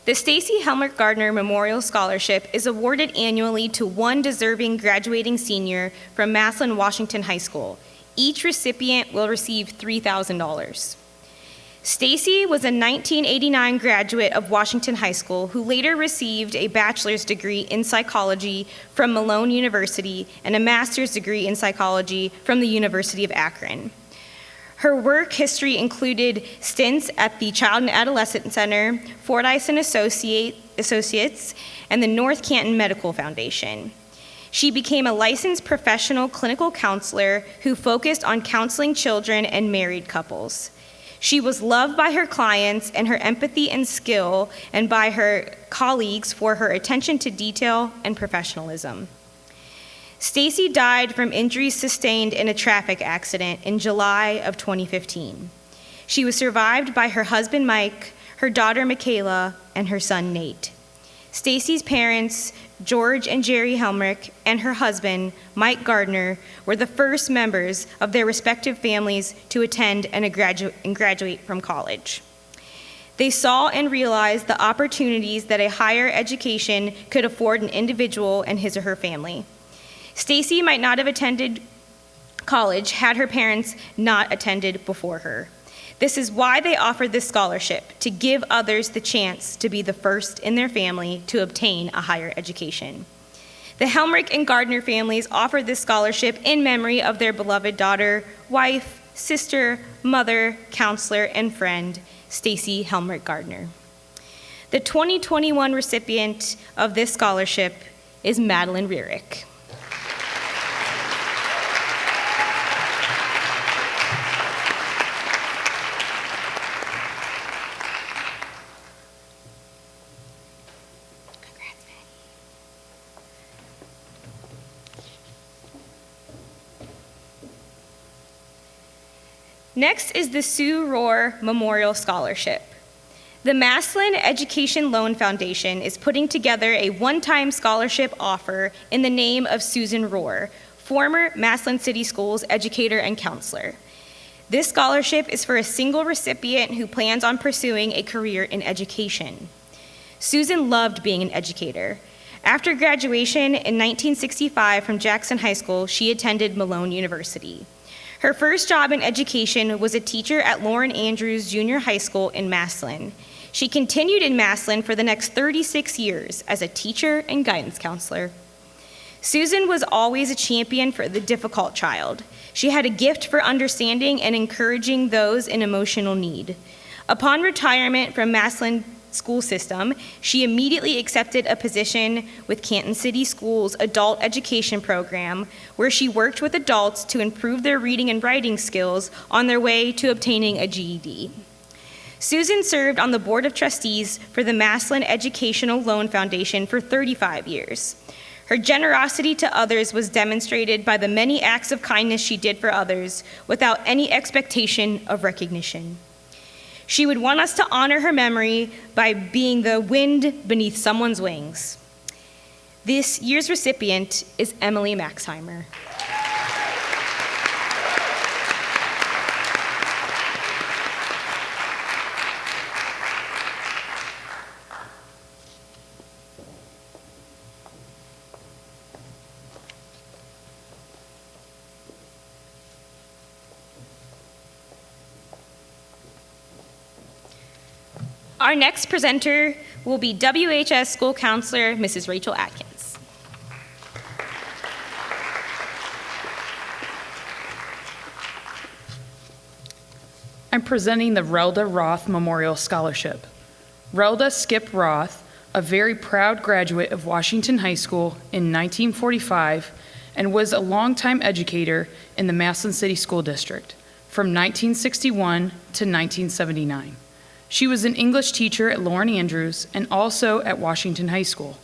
The Stacy Helmrich Gardner Memorial Scholarship is awarded annually to one deserving graduating senior from Massillon Washington High School. Each recipient will receive $3,000. Stacy was a 1989 graduate of Washington High School who later received a bachelor's degree in psychology from Malone University and a master's degree in psychology from the University of Akron. Her work history included stints at the Child and Adolescent Center, Fordyce and Associates, and the North Canton Medical Foundation. She became a licensed professional clinical counselor who focused on counseling children and married couples. She was loved by her clients and her empathy and skill, and by her colleagues for her attention to detail and professionalism. Stacy died from injuries sustained in a traffic accident in July of 2015. She was survived by her husband Mike, her daughter Michaela, and her son Nate. Stacy's parents, George and Jerry Helmrich, and her husband, Mike Gardner, were the first members of their respective families to attend and graduate from college. They saw and realized the opportunities that a higher education could afford an individual and his or her family. Stacy might not have attended college had her parents not attended before her. This is why they offered this scholarship, to give others the chance to be the first in their family to obtain a higher education. The Helmrich and Gardner families offered this scholarship in memory of their beloved daughter, wife, sister, mother, counselor, and friend, Stacy Helmrich Gardner. The 2021 recipient of this scholarship is Madeline Rierick. Next is the Sue Rohr Memorial Scholarship. The Massillon Education Loan Foundation is putting together a one-time scholarship offer in the name of Susan Rohr, former Massillon City Schools educator and counselor. This scholarship is for a single recipient who plans on pursuing a career in education. Susan loved being an educator. After graduation in 1965 from Jackson High School, she attended Malone University. Her first job in education was a teacher at Lauren Andrews Junior High School in Massillon. She continued in Massillon for the next 36 years as a teacher and guidance counselor. Susan was always a champion for the difficult child. She had a gift for understanding and encouraging those in emotional need. Upon retirement from Massillon school system, she immediately accepted a position with Canton City Schools adult education program, where she worked with adults to improve their reading and writing skills on their way to obtaining a GED. Susan served on the Board of Trustees for the Massillon Educational Loan Foundation for 35 years. Her generosity to others was demonstrated by the many acts of kindness she did for others without any expectation of recognition. She would want us to honor her memory by being the wind beneath someone's wings. This year's recipient is Emily Maxheimer. Our next presenter will be WHS School Counselor, Mrs. Rachel Atkins. I'm presenting the Relda Roth Memorial Scholarship. Relda Skip Roth, a very proud graduate of Washington High School in 1945 and was a longtime educator in the Massillon City School District from 1961 to 1979. She was an English teacher at Lauren Andrews and also at Washington High School.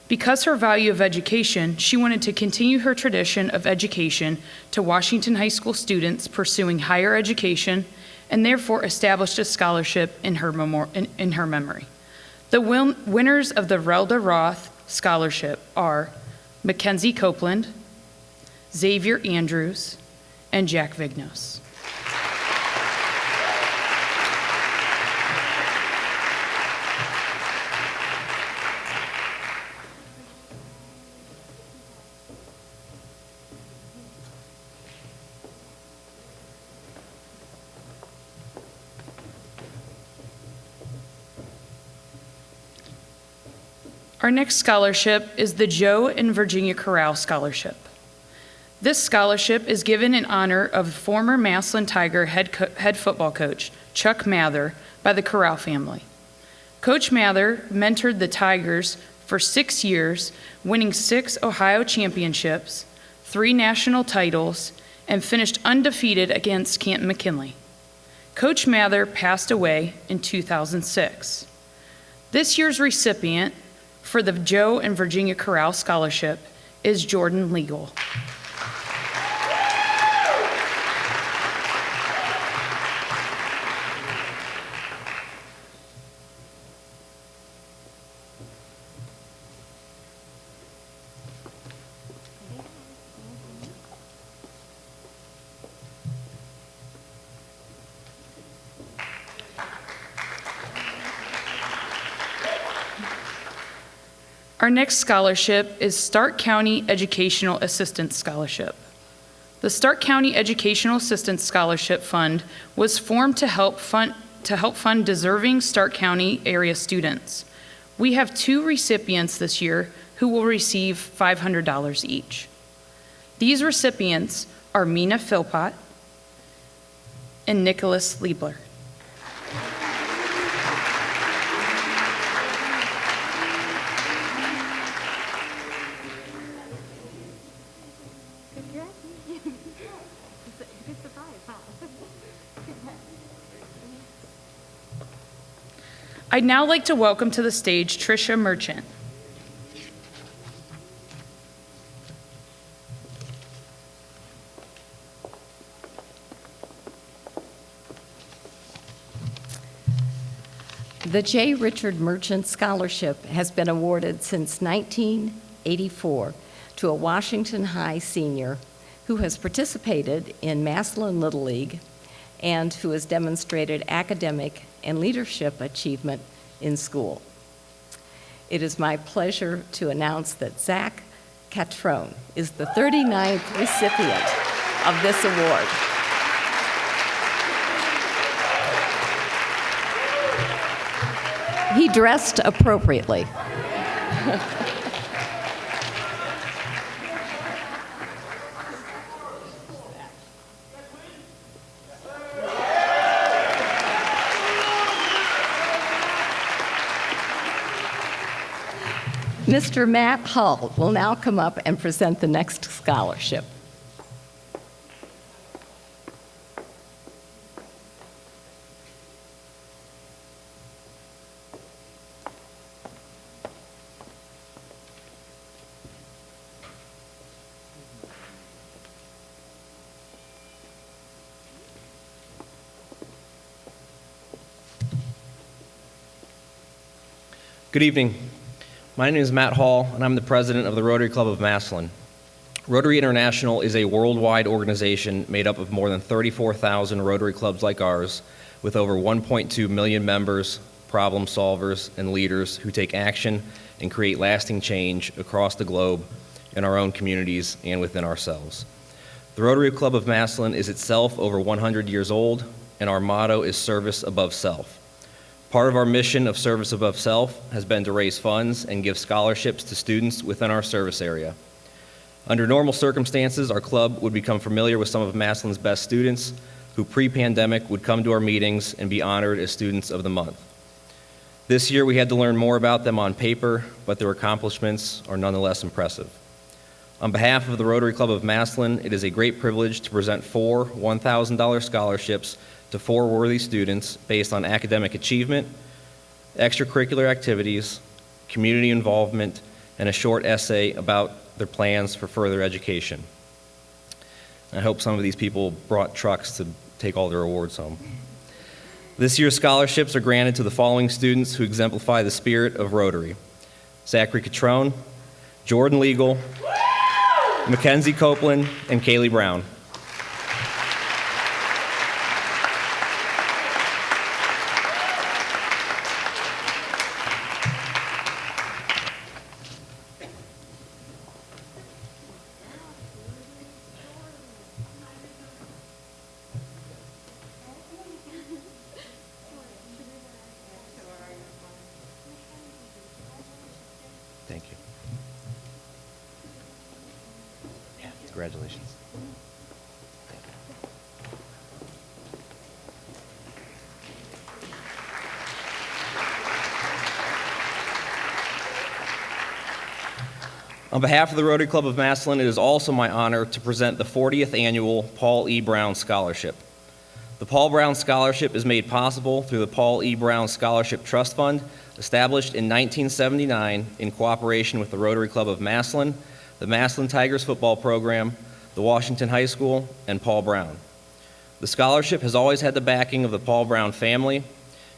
Because her value of education, she wanted to continue her tradition of education to Washington High School students pursuing higher education and therefore established a scholarship in her memory. The winners of the Relda Roth Scholarship are Mackenzie Copeland, Xavier Andrews, and Jack Vignos. Our next scholarship is the Joe and Virginia Corral Scholarship. This scholarship is given in honor of former Massillon Tiger head football coach, Chuck Mather, by the Corral family. Coach Mather mentored the Tigers for 6 years, winning 6 Ohio championships, 3 national titles, and finished undefeated against Canton McKinley. Coach Mather passed away in 2006. This year's recipient for the Joe and Virginia Corral Scholarship is Jordan Legal. Our next scholarship is Stark County Educational Assistance Scholarship. The Stark County Educational Assistance Scholarship Fund was formed to help fund deserving Stark County area students. We have 2 recipients this year who will receive $500 each. These recipients are Mina Philpott and Nicholas Liebler. I'd now like to welcome to the stage Tricia Merchant. The J. Richard Merchant Scholarship has been awarded since 1984 to a Washington High senior who has participated in Massillon Little League and who has demonstrated academic and leadership achievement in school. It is my pleasure to announce that Zach Catrone is the 39th recipient of this award. He dressed appropriately. Mr. Matt Hull will now come up and present the next scholarship. Good evening. My name is Matt Hall, and I'm the president of the Rotary Club of Massillon. Rotary International is a worldwide organization made up of more than 34,000 Rotary clubs like ours, with over 1.2 million members, problem solvers, and leaders who take action and create lasting change across the globe in our own communities and within ourselves. The Rotary Club of Massillon is itself over 100 years old, and our motto is service above self. Part of our mission of service above self has been to raise funds and give scholarships to students within our service area. Under normal circumstances, our club would become familiar with some of Massillon's best students who pre-pandemic would come to our meetings and be honored as Students of the Month. This year we had to learn more about them on paper, but their accomplishments are nonetheless impressive. On behalf of the Rotary Club of Massillon, it is a great privilege to present 4 $1,000 scholarships to 4 worthy students based on academic achievement, extracurricular activities, community involvement, and a short essay about their plans for further education. I hope some of these people brought trucks to take all their awards home. This year's scholarships are granted to the following students who exemplify the spirit of Rotary: Zachary Catrone, Jordan Legal, Mackenzie Copeland, and Kaylee Brown. Thank you. Yeah, congratulations. On behalf of the Rotary Club of Massillon, it is also my honor to present the 40th annual Paul E. Brown Scholarship. The Paul Brown Scholarship is made possible through the Paul E. Brown Scholarship Trust Fund, established in 1979 in cooperation with the Rotary Club of Massillon, the Massillon Tigers football program, the Washington High School, and Paul Brown. The scholarship has always had the backing of the Paul Brown family,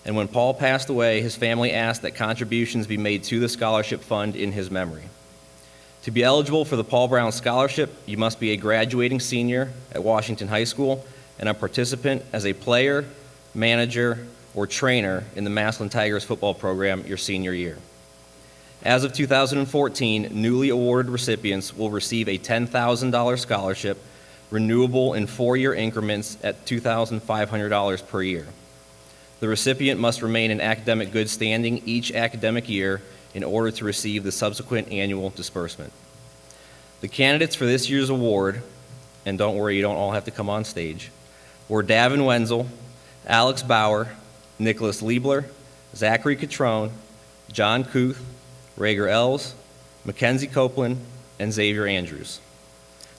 and when Paul passed away, his family asked that contributions be made to the scholarship fund in his memory. To be eligible for the Paul Brown Scholarship, you must be a graduating senior at Washington High School and a participant as a player, manager, or trainer in the Massillon Tigers football program your senior year. As of 2014, newly awarded recipients will receive a $10,000 scholarship, renewable in 4-year increments at $2,500 per year. The recipient must remain in academic good standing each academic year in order to receive the subsequent annual disbursement. The candidates for this year's award, and don't worry, you don't all have to come on stage, were Davin Wenzel, Alex Bauer, Nicholas Liebler, Zachary Catrone, John Kuth, Rager Els, Mackenzie Copeland, and Xavier Andrews.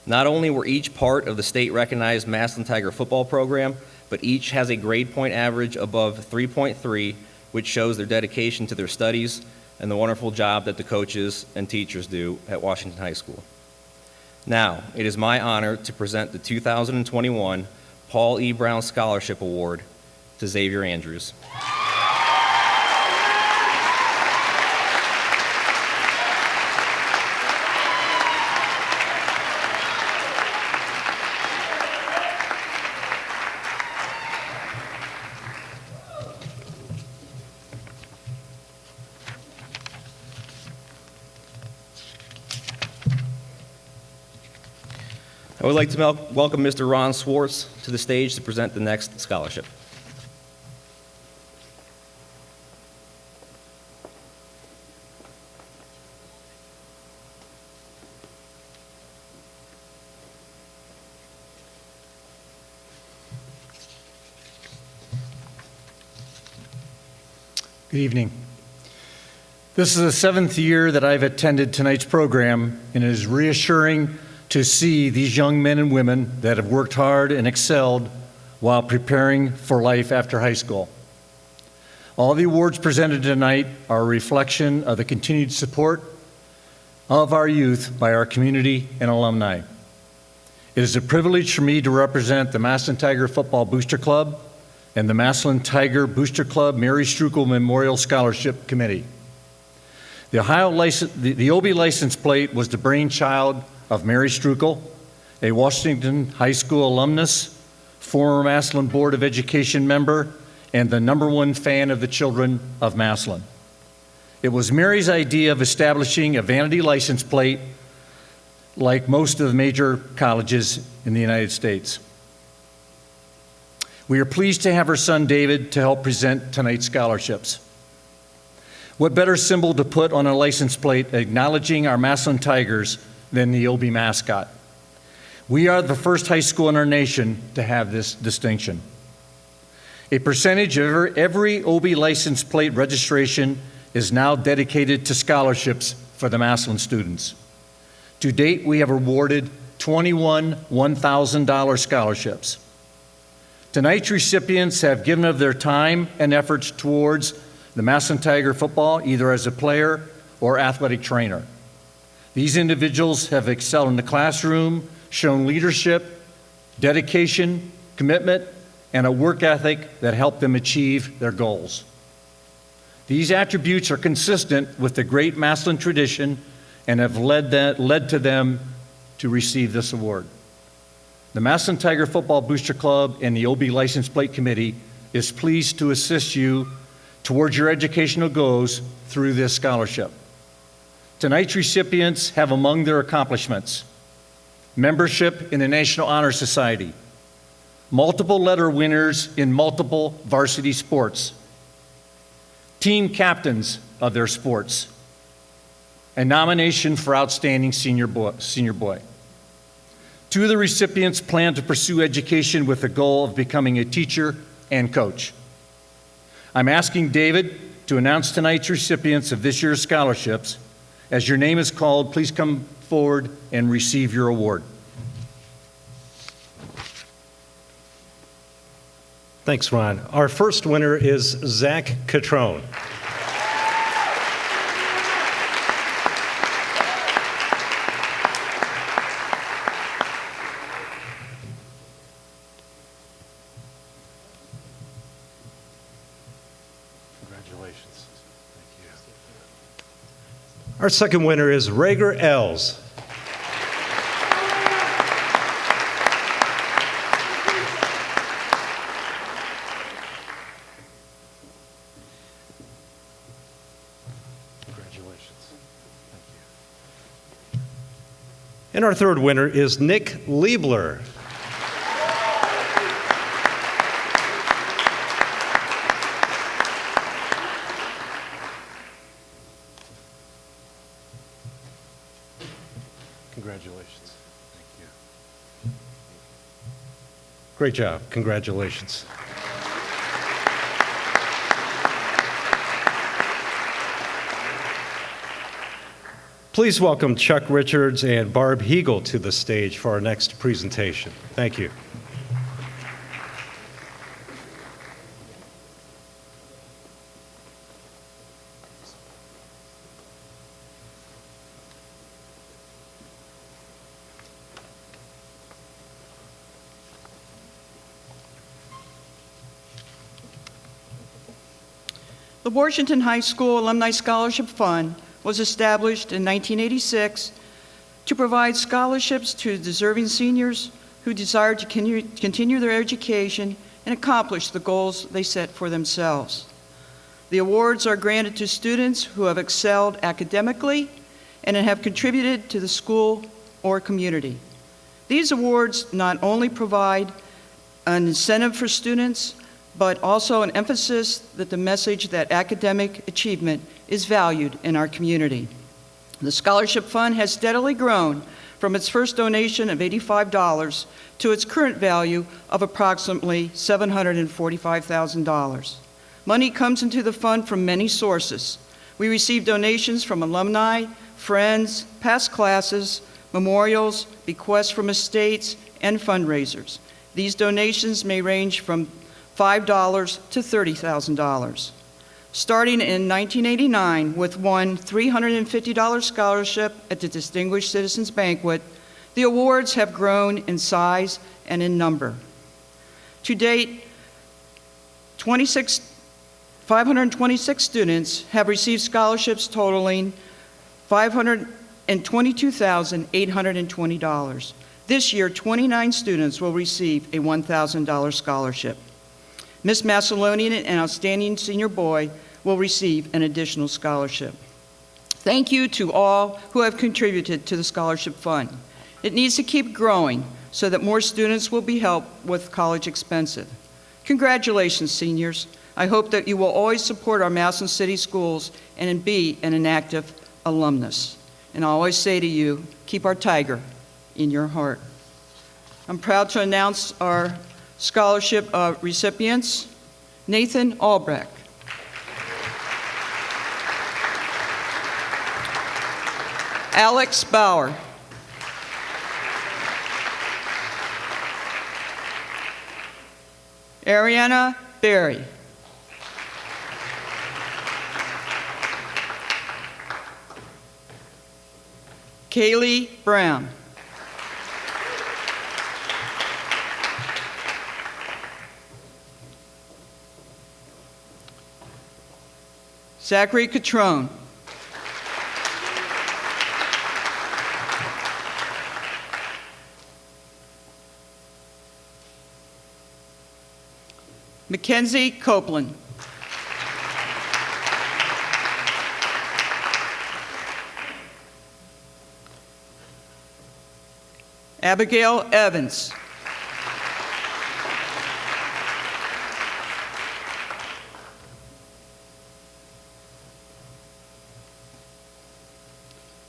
Not only were each part of the state-recognized Massillon Tiger football program, but each has a grade point average above 3.3, which shows their dedication to their studies and the wonderful job that the coaches and teachers do at Washington High School. Now, it is my honor to present the 2021 Paul E. Brown Scholarship Award to Xavier Andrews. I would like to welcome Mr. Ron Swartz to the stage to present the next scholarship. Good evening. This is the 7th year that I've attended tonight's program, and it is reassuring to see these young men and women that have worked hard and excelled while preparing for life after high school. All the awards presented tonight are a reflection of the continued support of our youth by our community and alumni. It is a privilege for me to represent the Massillon Tiger Football Booster Club and the Massillon Tiger Booster Club Mary Strukel Memorial Scholarship Committee. The OB license plate was the brainchild of Mary Strukel, a Washington High School alumnus, former Massillon Board of Education member, and the #1 fan of the children of Massillon. It was Mary's idea of establishing a vanity license plate like most of the major colleges in the United States. We are pleased to have her son David to help present tonight's scholarships. What better symbol to put on a license plate acknowledging our Massillon Tigers than the OB mascot? We are the first high school in our nation to have this distinction. A percentage of every OB license plate registration is now dedicated to scholarships for the Massillon students. To date, we have awarded 21 $1,000 scholarships. Tonight's recipients have given of their time and efforts towards the Massillon Tiger football, either as a player or athletic trainer. These individuals have excelled in the classroom, shown leadership, dedication, commitment, and a work ethic that helped them achieve their goals. These attributes are consistent with the great Massillon tradition and have led to them to receive this award. The Massillon Tiger Football Booster Club and the OB License Plate Committee is pleased to assist you towards your educational goals through this scholarship. Tonight's recipients have among their accomplishments membership in the National Honor Society, multiple letter winners in multiple varsity sports, team captains of their sports, a nomination for Outstanding Senior Boy. Two of the recipients plan to pursue education with the goal of becoming a teacher and coach. I'm asking David to announce tonight's recipients of this year's scholarships. As your name is called, please come forward and receive your award. Thanks, Ron. Our first winner is Zach Catrone. Congratulations. Thank you. Our second winner is Rager Els. And our third winner is Nick Liebler. Great job. Congratulations. Please welcome Chuck Richards and Barb Hegel to the stage for our next presentation. Thank you. The Washington High School Alumni Scholarship Fund was established in 1986 to provide scholarships to deserving seniors who desire to continue their education and accomplish the goals they set for themselves. The awards are granted to students who have excelled academically and have contributed to the school or community. These awards not only provide an incentive for students, but also an emphasis that the message that academic achievement is valued in our community. The Scholarship Fund has steadily grown from its first donation of $85 to its current value of approximately $745,000. Money comes into the fund from many sources. We receive donations from alumni, friends, past classes, memorials, bequests from estates, and fundraisers. These donations may range from $5 to $30,000. Starting in 1989 with one $350 scholarship at the Distinguished Citizens Banquet, the awards have grown in size and in number. To date, 526 students have received scholarships totaling $522,820. This year, 29 students will receive a $1,000 scholarship. Miss Massillon, an outstanding senior boy, will receive an additional scholarship. Thank you to all who have contributed to the Scholarship Fund. It needs to keep growing so that more students will be helped with college expenses. Congratulations, seniors. I hope that you will always support our Massillon City Schools and be an active alumnus. And I always say to you, keep our tiger in your heart. I'm proud to announce our scholarship recipients: Nathan Albrecht, Alex Bauer, Ariana Berry, Kaylee Brown, Zachary Catrone, Mackenzie Copeland, Abigail Evans,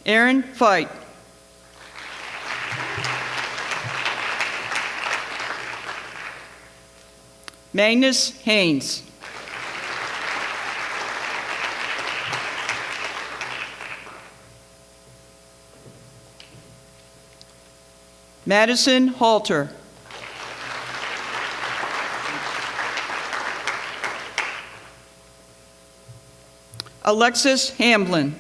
Aaron Fight, Magnus Haynes, Madison Halter, Alexis Hamblin,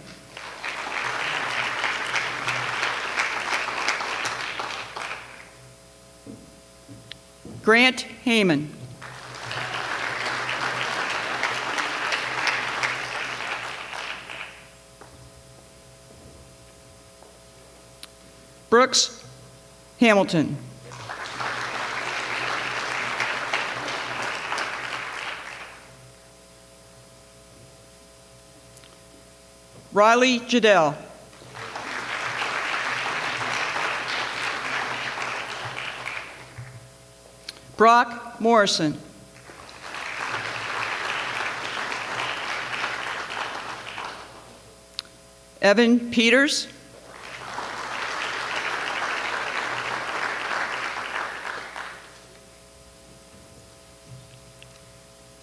Grant Heyman, Brooks Hamilton, Riley Jadell, Brock Morrison, Evan Peters,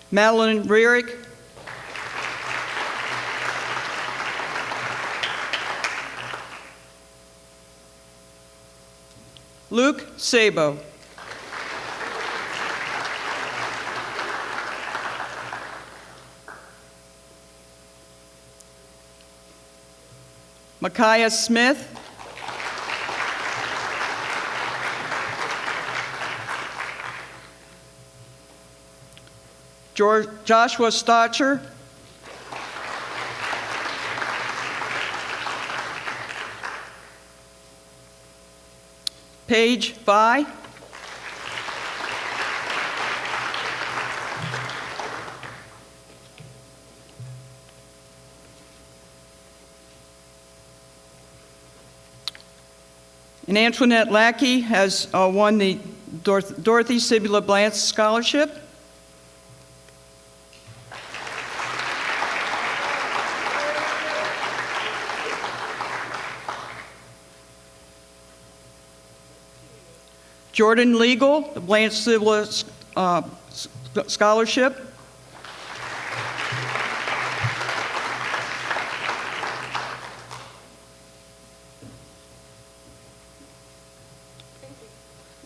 Madeline Rierick. Luke Sabo. Micaiah Smith. Joshua Stotcher. Paige Vi. And Antoinette Lackey has won the Dorothy Sibula Blanche Scholarship. Jordan Legal, the Blanche Sibula Scholarship.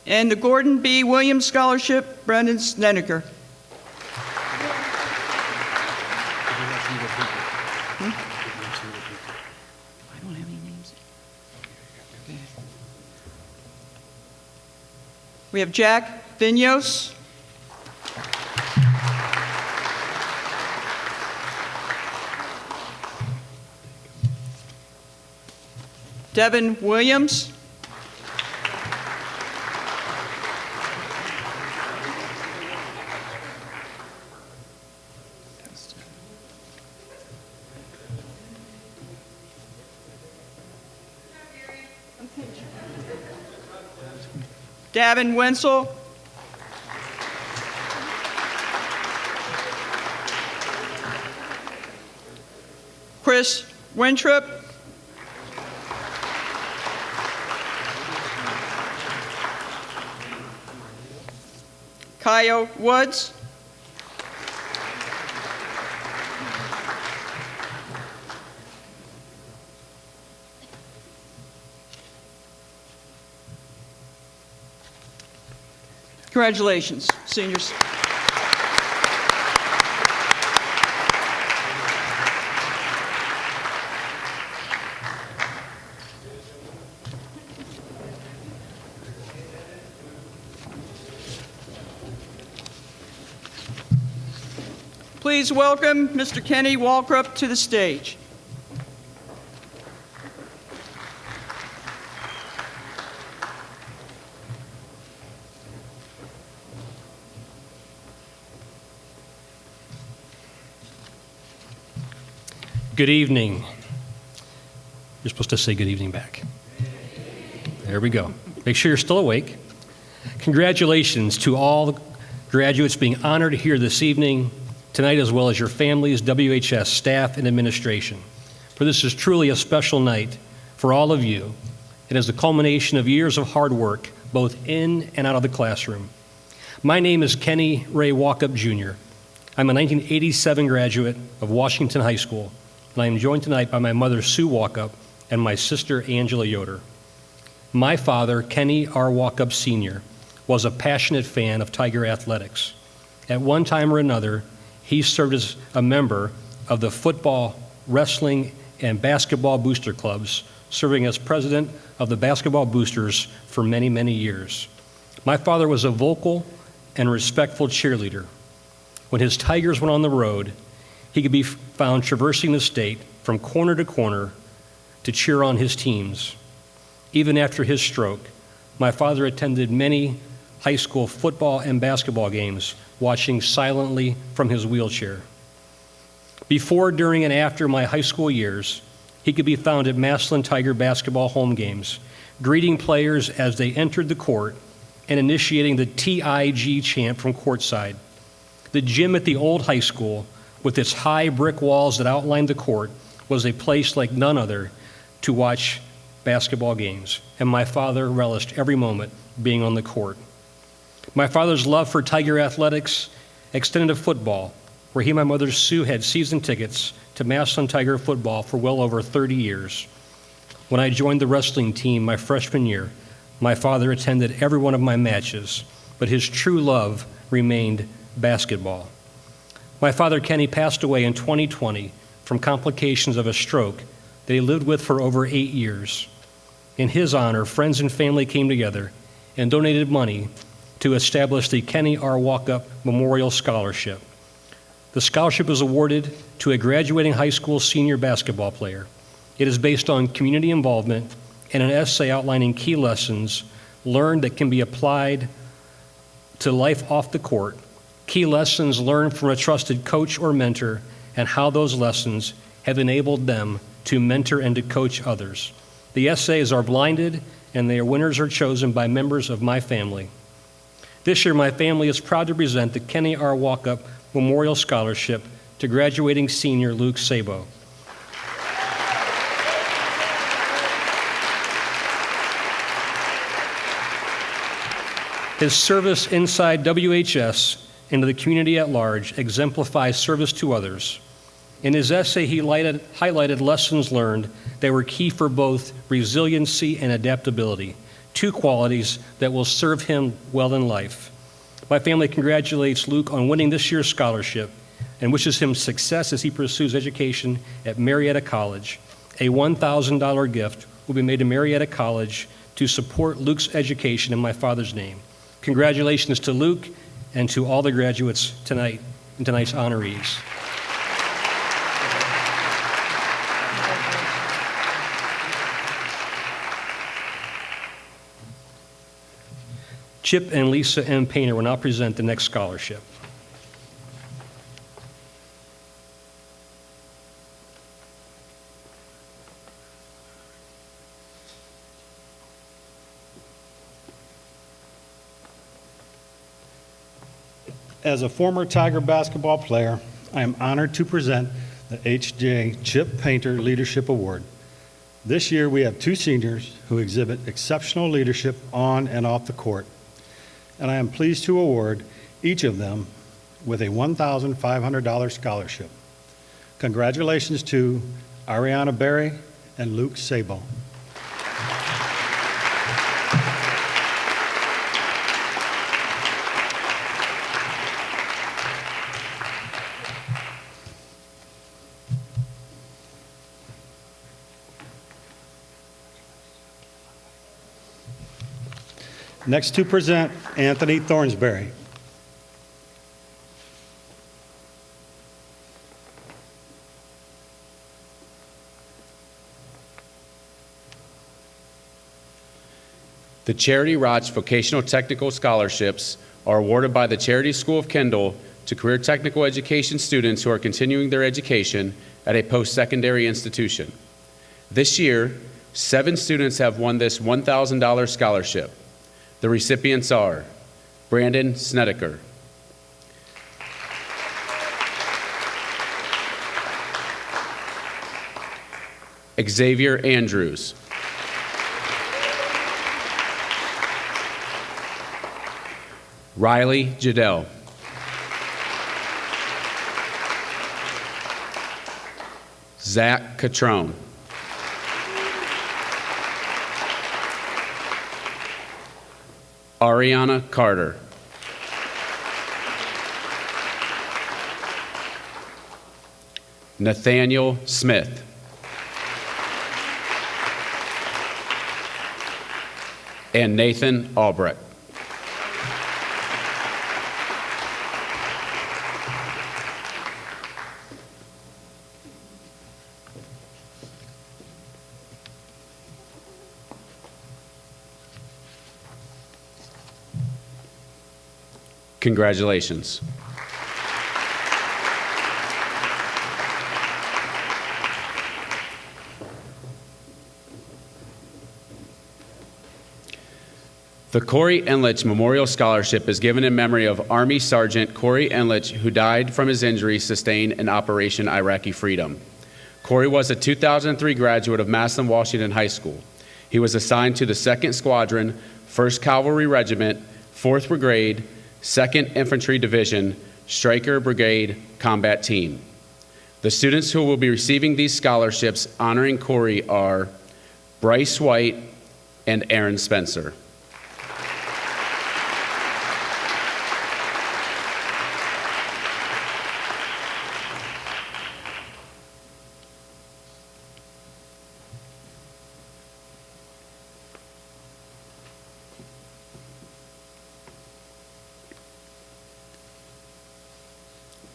And the Gordon B. Williams Scholarship, Brendan Snedeker. I don't have any names. We have Jack Vinos. Devin Williams. Davin Wenzel. Chris Winthrop. Kyle Woods. Congratulations, seniors. Please welcome Mr. Kenny Walkrup to the stage. Good evening. You're supposed to say good evening back. There we go. Make sure you're still awake. Congratulations to all the graduates being honored here this evening, tonight, as well as your families, WHS staff, and administration. For this is truly a special night for all of you. It is the culmination of years of hard work, both in and out of the classroom. My name is Kenny Ray Walkup, Jr. I'm a 1987 graduate of Washington High School, and I am joined tonight by my mother, Sue Walkup, and my sister, Angela Yoder. My father, Kenny R. Walkup Sr., was a passionate fan of Tiger athletics. At one time or another, he served as a member of the football, wrestling, and basketball booster clubs, serving as president of the basketball boosters for many, many years. My father was a vocal and respectful cheerleader. When his Tigers went on the road, he could be found traversing the state from corner to corner to cheer on his teams. Even after his stroke, my father attended many high school football and basketball games, watching silently from his wheelchair. Before, during, and after my high school years, he could be found at Massillon Tiger basketball home games, greeting players as they entered the court and initiating the TIG chant from courtside. The gym at the old high school, with its high brick walls that outlined the court, was a place like none other to watch basketball games, and my father relished every moment being on the court. My father's love for Tiger athletics extended to football, where he and my mother Sue had season tickets to Massillon Tiger football for well over 30 years. When I joined the wrestling team my freshman year, my father attended every one of my matches, but his true love remained basketball. My father, Kenny, passed away in 2020 from complications of a stroke that he lived with for over 8 years. In his honor, friends and family came together and donated money to establish the Kenny R. Walkup Memorial Scholarship. The scholarship is awarded to a graduating high school senior basketball player. It is based on community involvement and an essay outlining key lessons learned that can be applied to life off the court, key lessons learned from a trusted coach or mentor, and how those lessons have enabled them to mentor and to coach others. The essays are blinded, and their winners are chosen by members of my family. This year, my family is proud to present the Kenny R. Walkup Memorial Scholarship to graduating senior Luke Sabo. His service inside WHS and to the community at large exemplifies service to others. In his essay, he highlighted lessons learned that were key for both resiliency and adaptability, two qualities that will serve him well in life. My family congratulates Luke on winning this year's scholarship and wishes him success as he pursues education at Marietta College. A $1,000 gift will be made to Marietta College to support Luke's education in my father's name. Congratulations to Luke and to all the graduates tonight and tonight's honorees. Chip and Lisa M. Painter will now present the next scholarship. As a former Tiger basketball player, I am honored to present the H.J. Chip Painter Leadership Award. This year, we have two seniors who exhibit exceptional leadership on and off the court, and I am pleased to award each of them with a $1,500 scholarship. Congratulations to Ariana Berry and Luke Sabo. Next to present, Anthony Thornsberry. The Charity Roch Vocational Technical Scholarships are awarded by the Charity School of Kendall to career technical education students who are continuing their education at a post-secondary institution. This year, 7 students have won this $1,000 scholarship. The recipients are Brandon Snedeker, Xavier Andrews, Riley Jadell, Zach Catrone, Ariana Carter, Nathaniel Smith, and Nathan Albrecht. Congratulations. The Corey Enlich Memorial Scholarship is given in memory of Army Sergeant Corey Enlich, who died from his injuries sustained in Operation Iraqi Freedom. Corey was a 2003 graduate of Massillon, Washington High School. He was assigned to the 2nd Squadron, 1st Cavalry Regiment, 4th Brigade, 2nd Infantry Division, Stryker Brigade Combat Team. The students who will be receiving these scholarships honoring Corey are Bryce White and Aaron Spencer.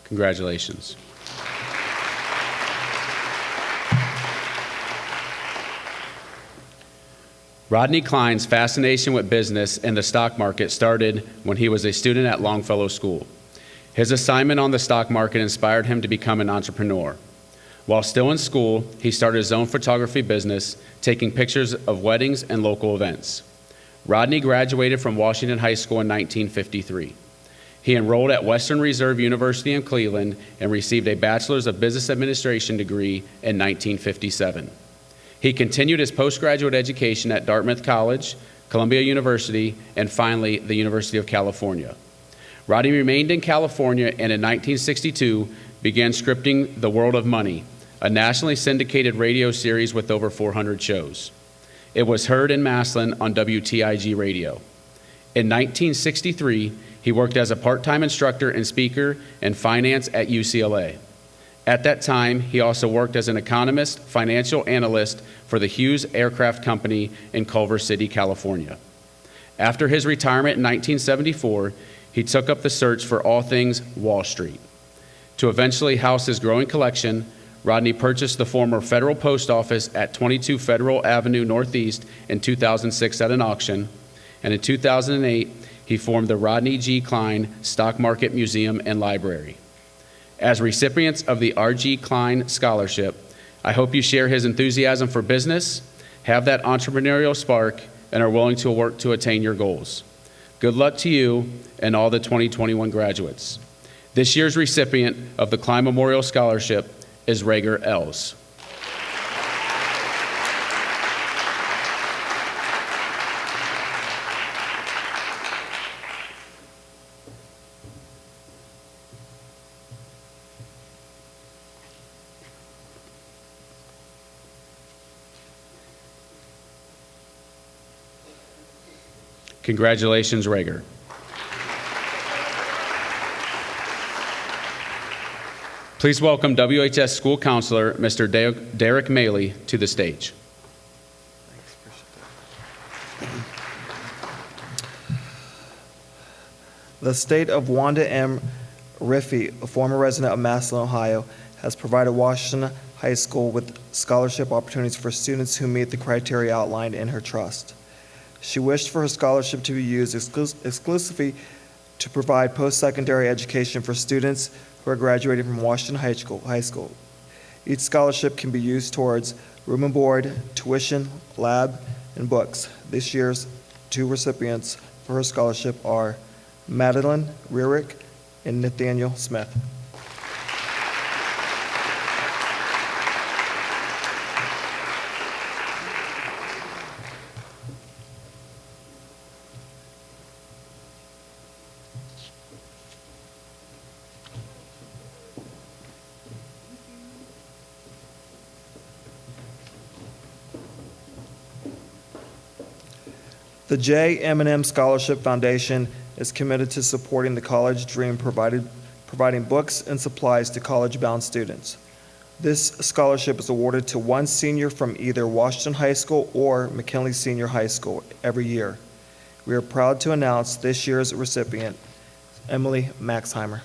Congratulations. Rodney Klein's fascination with business and the stock market started when he was a student at Longfellow School. His assignment on the stock market inspired him to become an entrepreneur. While still in school, he started his own photography business, taking pictures of weddings and local events. Rodney graduated from Washington High School in 1953. He enrolled at Western Reserve University in Cleveland and received a Bachelor's of Business Administration degree in 1957. He continued his postgraduate education at Dartmouth College, Columbia University, and finally, the University of California. Rodney remained in California and in 1962 began scripting The World of Money, a nationally syndicated radio series with over 400 shows. It was heard in Massillon on WTIG radio. In 1963, he worked as a part-time instructor and speaker in finance at UCLA. At that time, he also worked as an economist, financial analyst for the Hughes Aircraft Company in Culver City, California. After his retirement in 1974, he took up the search for all things Wall Street. To eventually house his growing collection, Rodney purchased the former Federal Post Office at 22 Federal Avenue Northeast in 2006 at an auction, and in 2008, he formed the Rodney G. Klein Stock Market Museum and Library. As recipients of the R.G. Klein Scholarship, I hope you share his enthusiasm for business, have that entrepreneurial spark, and are willing to work to attain your goals. Good luck to you and all the 2021 graduates. This year's recipient of the Klein Memorial Scholarship is Rager Els. Congratulations, Rager. Please welcome WHS School Counselor, Mr. Derek Maley, to the stage. The state of Wanda M. Riffey, a former resident of Massillon, Ohio, has provided Washington High School with scholarship opportunities for students who meet the criteria outlined in her trust. She wished for her scholarship to be used exclusively to provide post-secondary education for students who are graduating from Washington High School. Each scholarship can be used towards room and board, tuition, lab, and books. This year's two recipients for her scholarship are Madeline Rearick and Nathaniel Smith. The J. M&M Scholarship Foundation is committed to supporting the college dream, providing books and supplies to college-bound students. This scholarship is awarded to one senior from either Washington High School or McKinley Senior High School every year. We are proud to announce this year's recipient, Emily Maxheimer.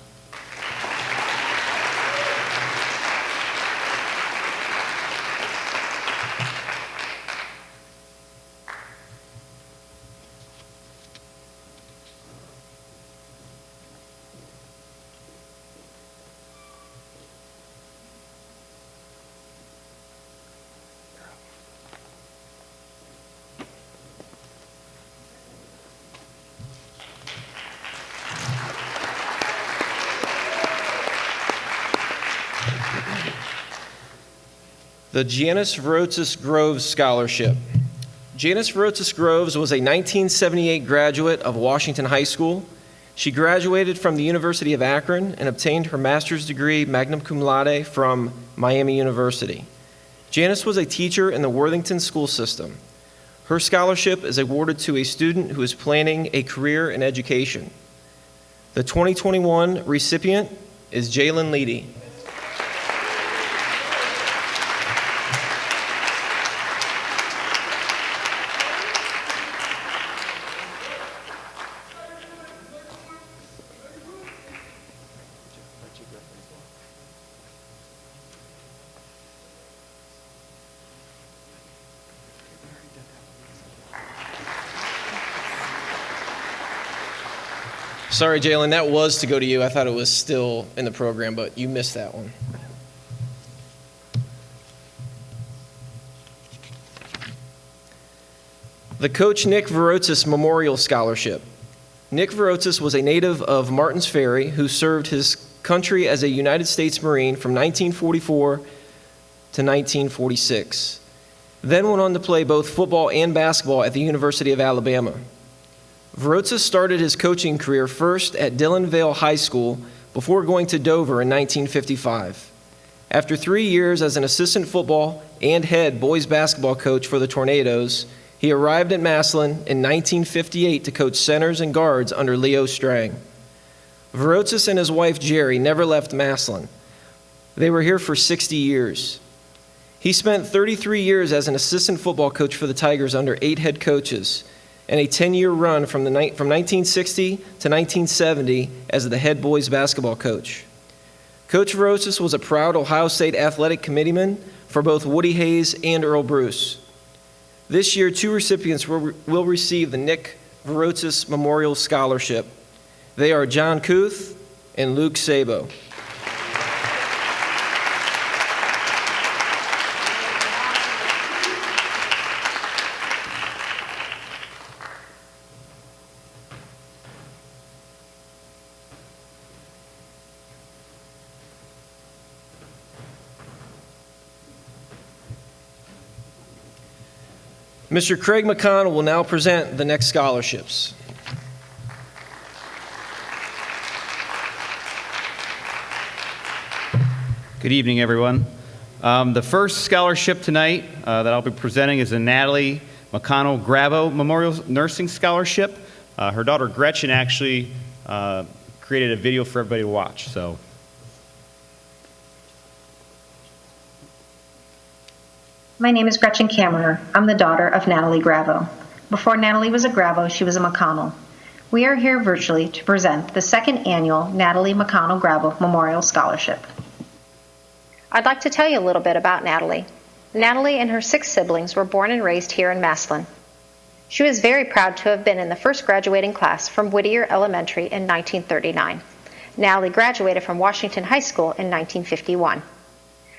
The Janice Verotis Groves Scholarship. Janice Verotis Groves was a 1978 graduate of Washington High School. She graduated from the University of Akron and obtained her master's degree magna cum laude from Miami University. Janice was a teacher in the Worthington school system. Her scholarship is awarded to a student who is planning a career in education. The 2021 recipient is Jalen Leedy. Sorry, Jalen, that was to go to you. I thought it was still in the program, but you missed that one. The Coach Nick Verotis Memorial Scholarship. Nick Verotis was a native of Martins Ferry who served his country as a United States Marine from 1944 to 1946. Then went on to play both football and basketball at the University of Alabama. Verotis started his coaching career first at Dillon Vale High School before going to Dover in 1955. After 3 years as an assistant football and head boys basketball coach for the Tornadoes, he arrived at Massillon in 1958 to coach centers and guards under Leo Strang. Verotis and his wife Jerry never left Massillon. They were here for 60 years. He spent 33 years as an assistant football coach for the Tigers under 8 head coaches, and a 10-year run from 1960 to 1970 as the head boys basketball coach. Coach Verotis was a proud Ohio State athletic committeeman for both Woody Hayes and Earl Bruce. This year, 2 recipients will receive the Nick Verotis Memorial Scholarship. They are John Kuth and Luke Sabo. Mr. Craig McConnell will now present the next scholarships. Good evening, everyone. The first scholarship tonight that I'll be presenting is the Natalie McConnell Grabo Memorial Nursing Scholarship. Her daughter Gretchen actually created a video for everybody to watch. So. My name is Gretchen Kammerer. I'm the daughter of Natalie Gravo. Before Natalie was a Gravo, she was a McConnell. We are here virtually to present the second annual Natalie McConnell Gravo Memorial Scholarship. I'd like to tell you a little bit about Natalie. Natalie and her 6 siblings were born and raised here in Massillon. She was very proud to have been in the first graduating class from Whittier Elementary in 1939. Natalie graduated from Washington High School in 1951.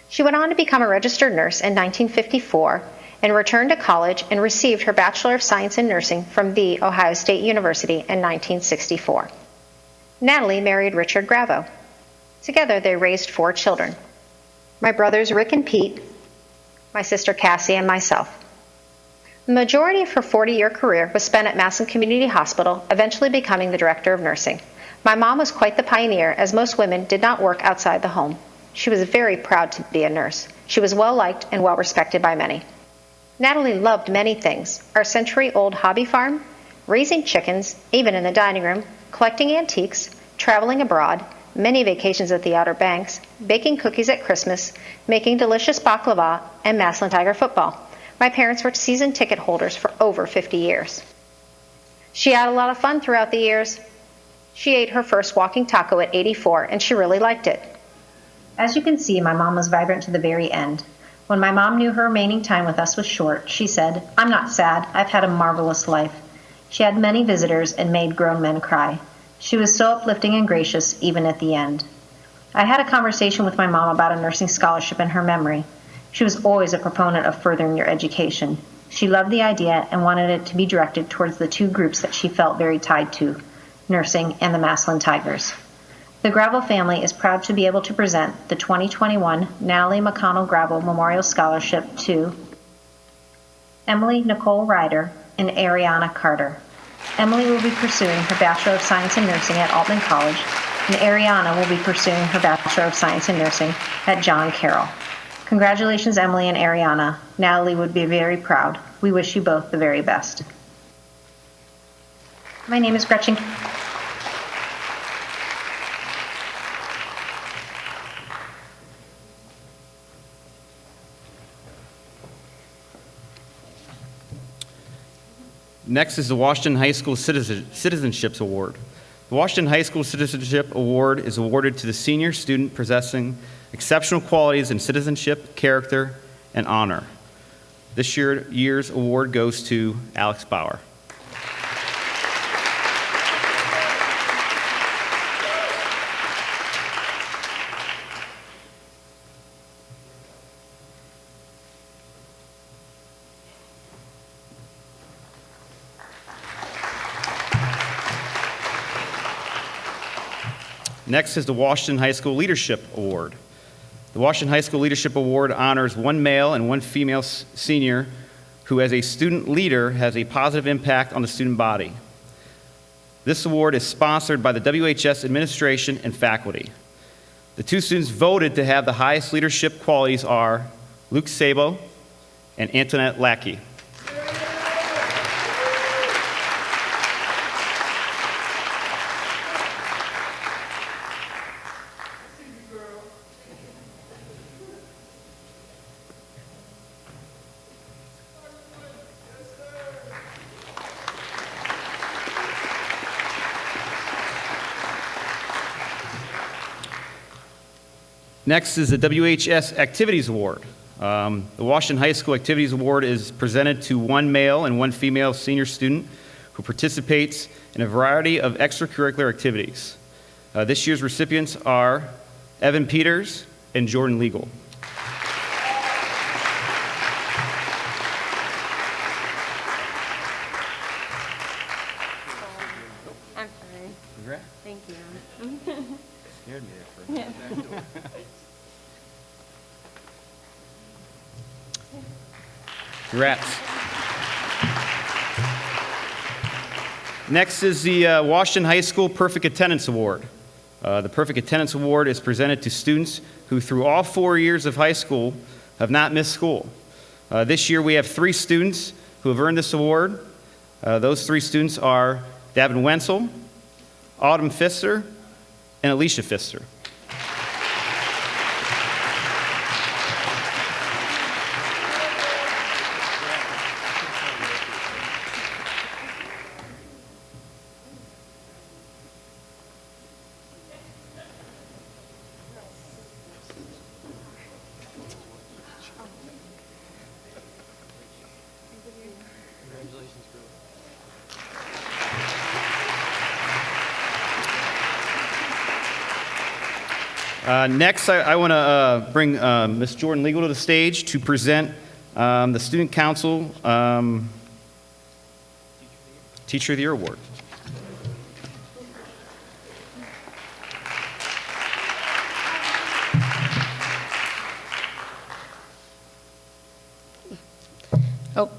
She went on to become a registered nurse in 1954 and returned to college and received her Bachelor of Science in Nursing from the Ohio State University in 1964. Natalie married Richard Gravo. Together they raised 4 children. My brothers Rick and Pete, my sister Cassie, and myself. The majority of her 40-year career was spent at Massillon Community Hospital, eventually becoming the director of nursing. My mom was quite the pioneer, as most women did not work outside the home. She was very proud to be a nurse. She was well-liked and well-respected by many. Natalie loved many things: our century-old hobby farm, raising chickens, even in the dining room, collecting antiques, traveling abroad, many vacations at the Outer Banks, baking cookies at Christmas, making delicious baklava, and Massillon Tiger football. My parents were season ticket holders for over 50 years. She had a lot of fun throughout the years. She ate her first walking taco at 84, and she really liked it. As you can see, my mom was vibrant to the very end. When my mom knew her remaining time with us was short, she said, "I'm not sad. I've had a marvelous life." She had many visitors and made grown men cry. She was so uplifting and gracious, even at the end. I had a conversation with my mom about a nursing scholarship in her memory. She was always a proponent of furthering your education. She loved the idea and wanted it to be directed towards the 2 groups that she felt very tied to, nursing and the Massillon Tigers. The Gravo family is proud to be able to present the 2021 Natalie McConnell Gravo Memorial Scholarship to Emily Nicole Ryder and Ariana Carter. Emily will be pursuing her Bachelor of Science in Nursing at Altman College, and Ariana will be pursuing her Bachelor of Science in Nursing at John Carroll. Congratulations, Emily and Ariana. Natalie would be very proud. We wish you both the very best. My name is Gretchen. Next is the Washington High School Citizenships Award. The Washington High School Citizenship Award is awarded to the senior student possessing exceptional qualities in citizenship, character, and honor. This year's award goes to Alex Bauer. Next is the Washington High School Leadership Award. The Washington High School Leadership Award honors one male and one female senior who, as a student leader, has a positive impact on the student body. This award is sponsored by the WHS administration and faculty. The two students voted to have the highest leadership qualities are Luke Sabo and Antoinette Lackey. Next is the WHS Activities Award. The Washington High School Activities Award is presented to one male and one female senior student who participates in a variety of extracurricular activities. This year's recipients are Evan Peters and Jordan Legal. I'm fine. Congrats. Thank you. Scared me there for a minute. Congrats. Next is the Washington High School Perfect Attendance Award. The Perfect Attendance Award is presented to students who, through all 4 years of high school, have not missed school. This year we have 3 students who have earned this award. Those 3 students are Davin Wenzel, Autumn Pfister, and Alicia Pfister. Next, I want to bring Ms. Jordan Legal to the stage to present the Student Council Teacher of the Year Award. Oh.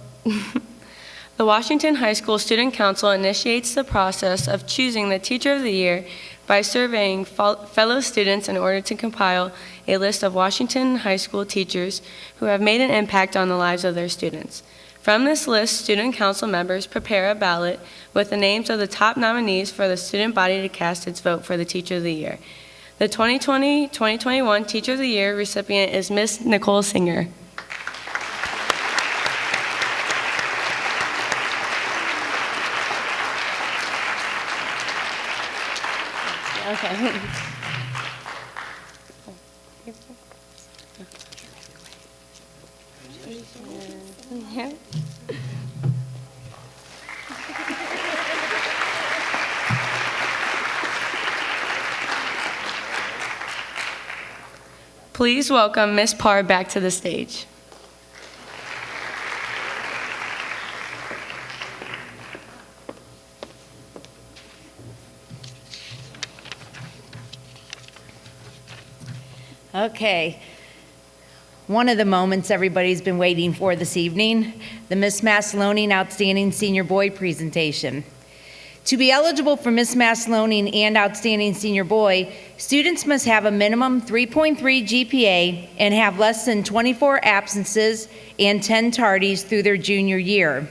The Washington High School Student Council initiates the process of choosing the Teacher of the Year by surveying fellow students in order to compile a list of Washington High School teachers who have made an impact on the lives of their students. From this list, Student Council members prepare a ballot with the names of the top nominees for the student body to cast its vote for the Teacher of the Year. The 2020-2021 Teacher of the Year recipient is Miss Nicole Singer. Okay. Please welcome Miss Parr back to the stage. Okay. One of the moments everybody's been waiting for this evening, the Miss Massillon Outstanding Senior Boy presentation. To be eligible for Miss Massillon and Outstanding Senior Boy, students must have a minimum 3.3 GPA and have less than 24 absences and 10 tardies through their junior year.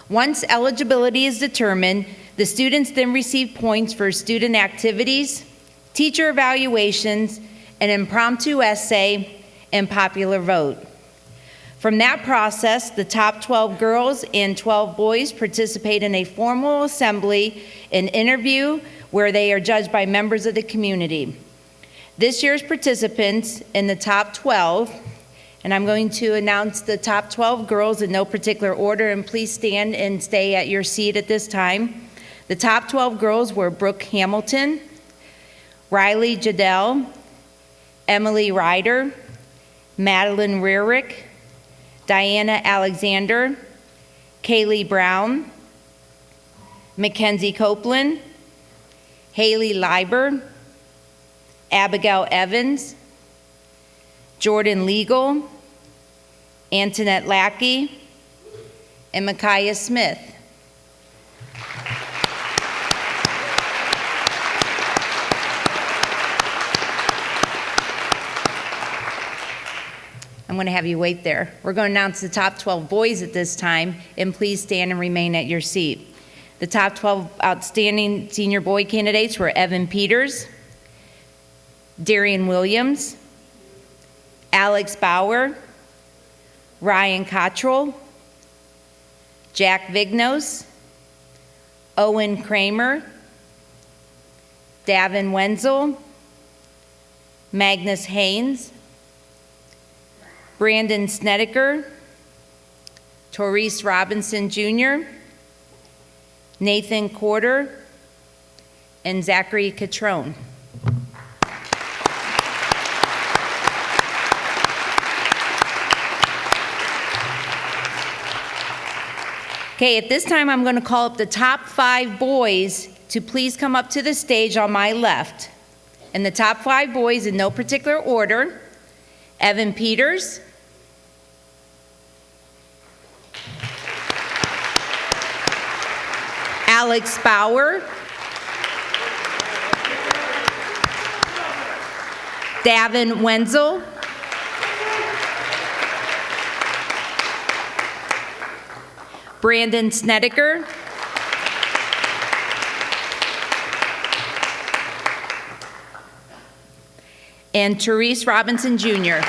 Once eligibility is determined, the students then receive points for student activities, teacher evaluations, an impromptu essay, and popular vote. From that process, the top 12 girls and 12 boys participate in a formal assembly and interview where they are judged by members of the community. This year's participants in the top 12, and I'm going to announce the top 12 girls in no particular order, and please stand and stay at your seat at this time. The top 12 girls were Brooke Hamilton, Riley Jadell, Emily Ryder, Madeline Rearick, Diana Alexander, Kaylee Brown, Mackenzie Copeland, Haley Leiber, Abigail Evans, Jordan Legal, Antoinette Lackey, and Micaiah Smith. I'm going to have you wait there. We're going to announce the top 12 boys at this time, and please stand and remain at your seat. The top 12 outstanding senior boy candidates were Evan Peters, Darian Williams, Alex Bauer, Ryan Cottrell, Jack Vignos, Owen Kramer, Davin Wenzel, Magnus Haynes, Brandon Snedeker, Taureese Robinson Jr., Nathan Corder, and Zachary Catrone. Okay, at this time I'm going to call up the top 5 boys to please come up to the stage on my left. And the top 5 boys in no particular order: Evan Peters, Alex Bauer, Davin Wenzel, Brandon Snedeker, and Taureese Robinson Jr.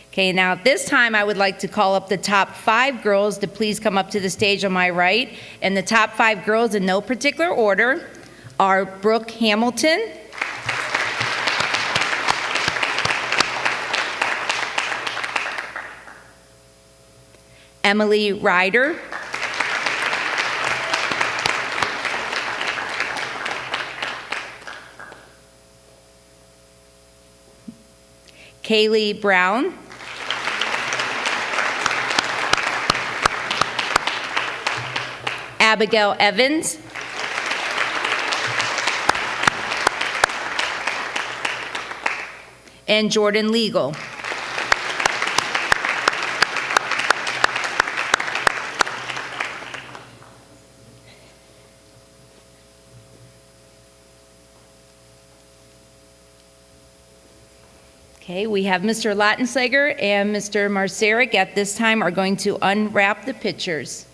Okay, now at this time I would like to call up the top 5 girls to please come up to the stage on my right. And the top 5 girls in no particular order are Brooke Hamilton, Emily Ryder, Kaylee Brown, Abigail Evans, and Jordan Legal. Okay, we have Mr. Lattenslager and Mr. Marceric at this time are going to unwrap the pictures.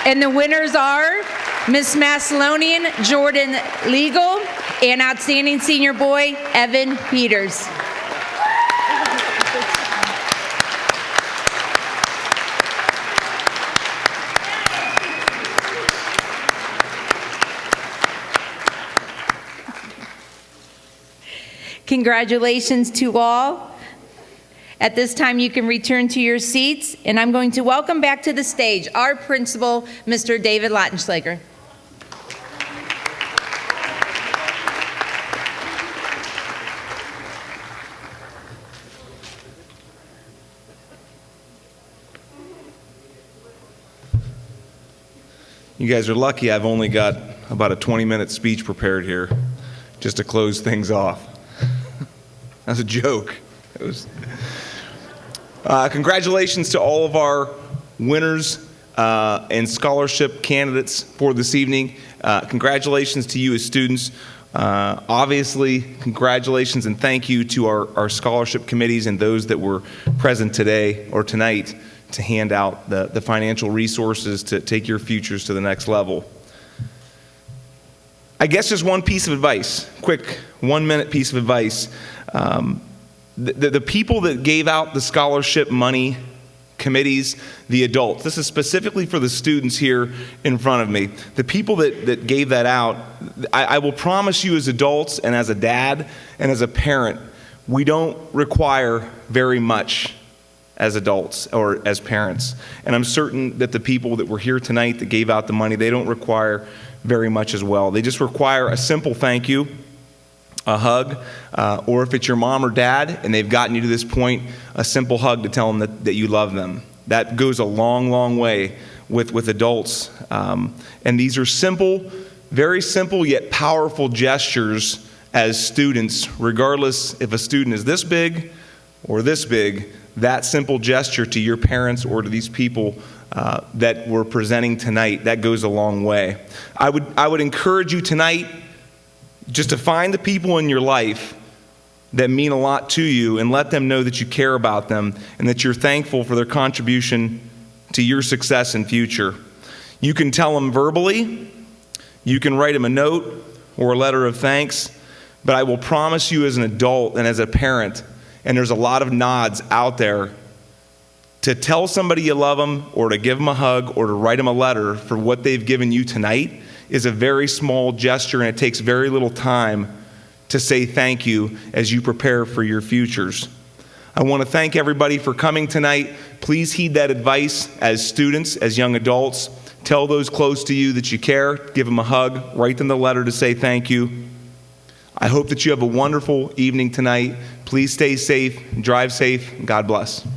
And the winners are Miss Massillonian Jordan Legal and Outstanding Senior Boy Evan Peters. Congratulations to all. At this time, you can return to your seats, and I'm going to welcome back to the stage our principal, Mr. David Lautenschlager. You guys are lucky I've only got about a 20-minute speech prepared here just to close things off. That's a joke. It was. Congratulations to all of our winners and scholarship candidates for this evening. Congratulations to you as students. Obviously, congratulations and thank you to our scholarship committees and those that were present today or tonight to hand out the financial resources to take your futures to the next level. I guess just one piece of advice, quick 1-minute piece of advice. The people that gave out the scholarship money, committees, the adults, this is specifically for the students here in front of me. The people that gave that out, I will promise you as adults and as a dad and as a parent, we don't require very much as adults or as parents. And I'm certain that the people that were here tonight that gave out the money, they don't require very much as well. They just require a simple thank you, a hug, or if it's your mom or dad and they've gotten you to this point, a simple hug to tell them that you love them. That goes a long, long way with adults. And these are simple, very simple yet powerful gestures as students, regardless if a student is this big or this big. That simple gesture to your parents or to these people that we're presenting tonight, that goes a long way. I would encourage you tonight just to find the people in your life that mean a lot to you and let them know that you care about them and that you're thankful for their contribution to your success and future. You can tell them verbally, you can write them a note or a letter of thanks, but I will promise you as an adult and as a parent, and there's a lot of nods out there, to tell somebody you love them or to give them a hug or to write them a letter for what they've given you tonight is a very small gesture, and it takes very little time to say thank you as you prepare for your futures. I want to thank everybody for coming tonight. Please heed that advice as students, as young adults. Tell those close to you that you care. Give them a hug. Write them the letter to say thank you. I hope that you have a wonderful evening tonight. Please stay safe, drive safe, and God bless.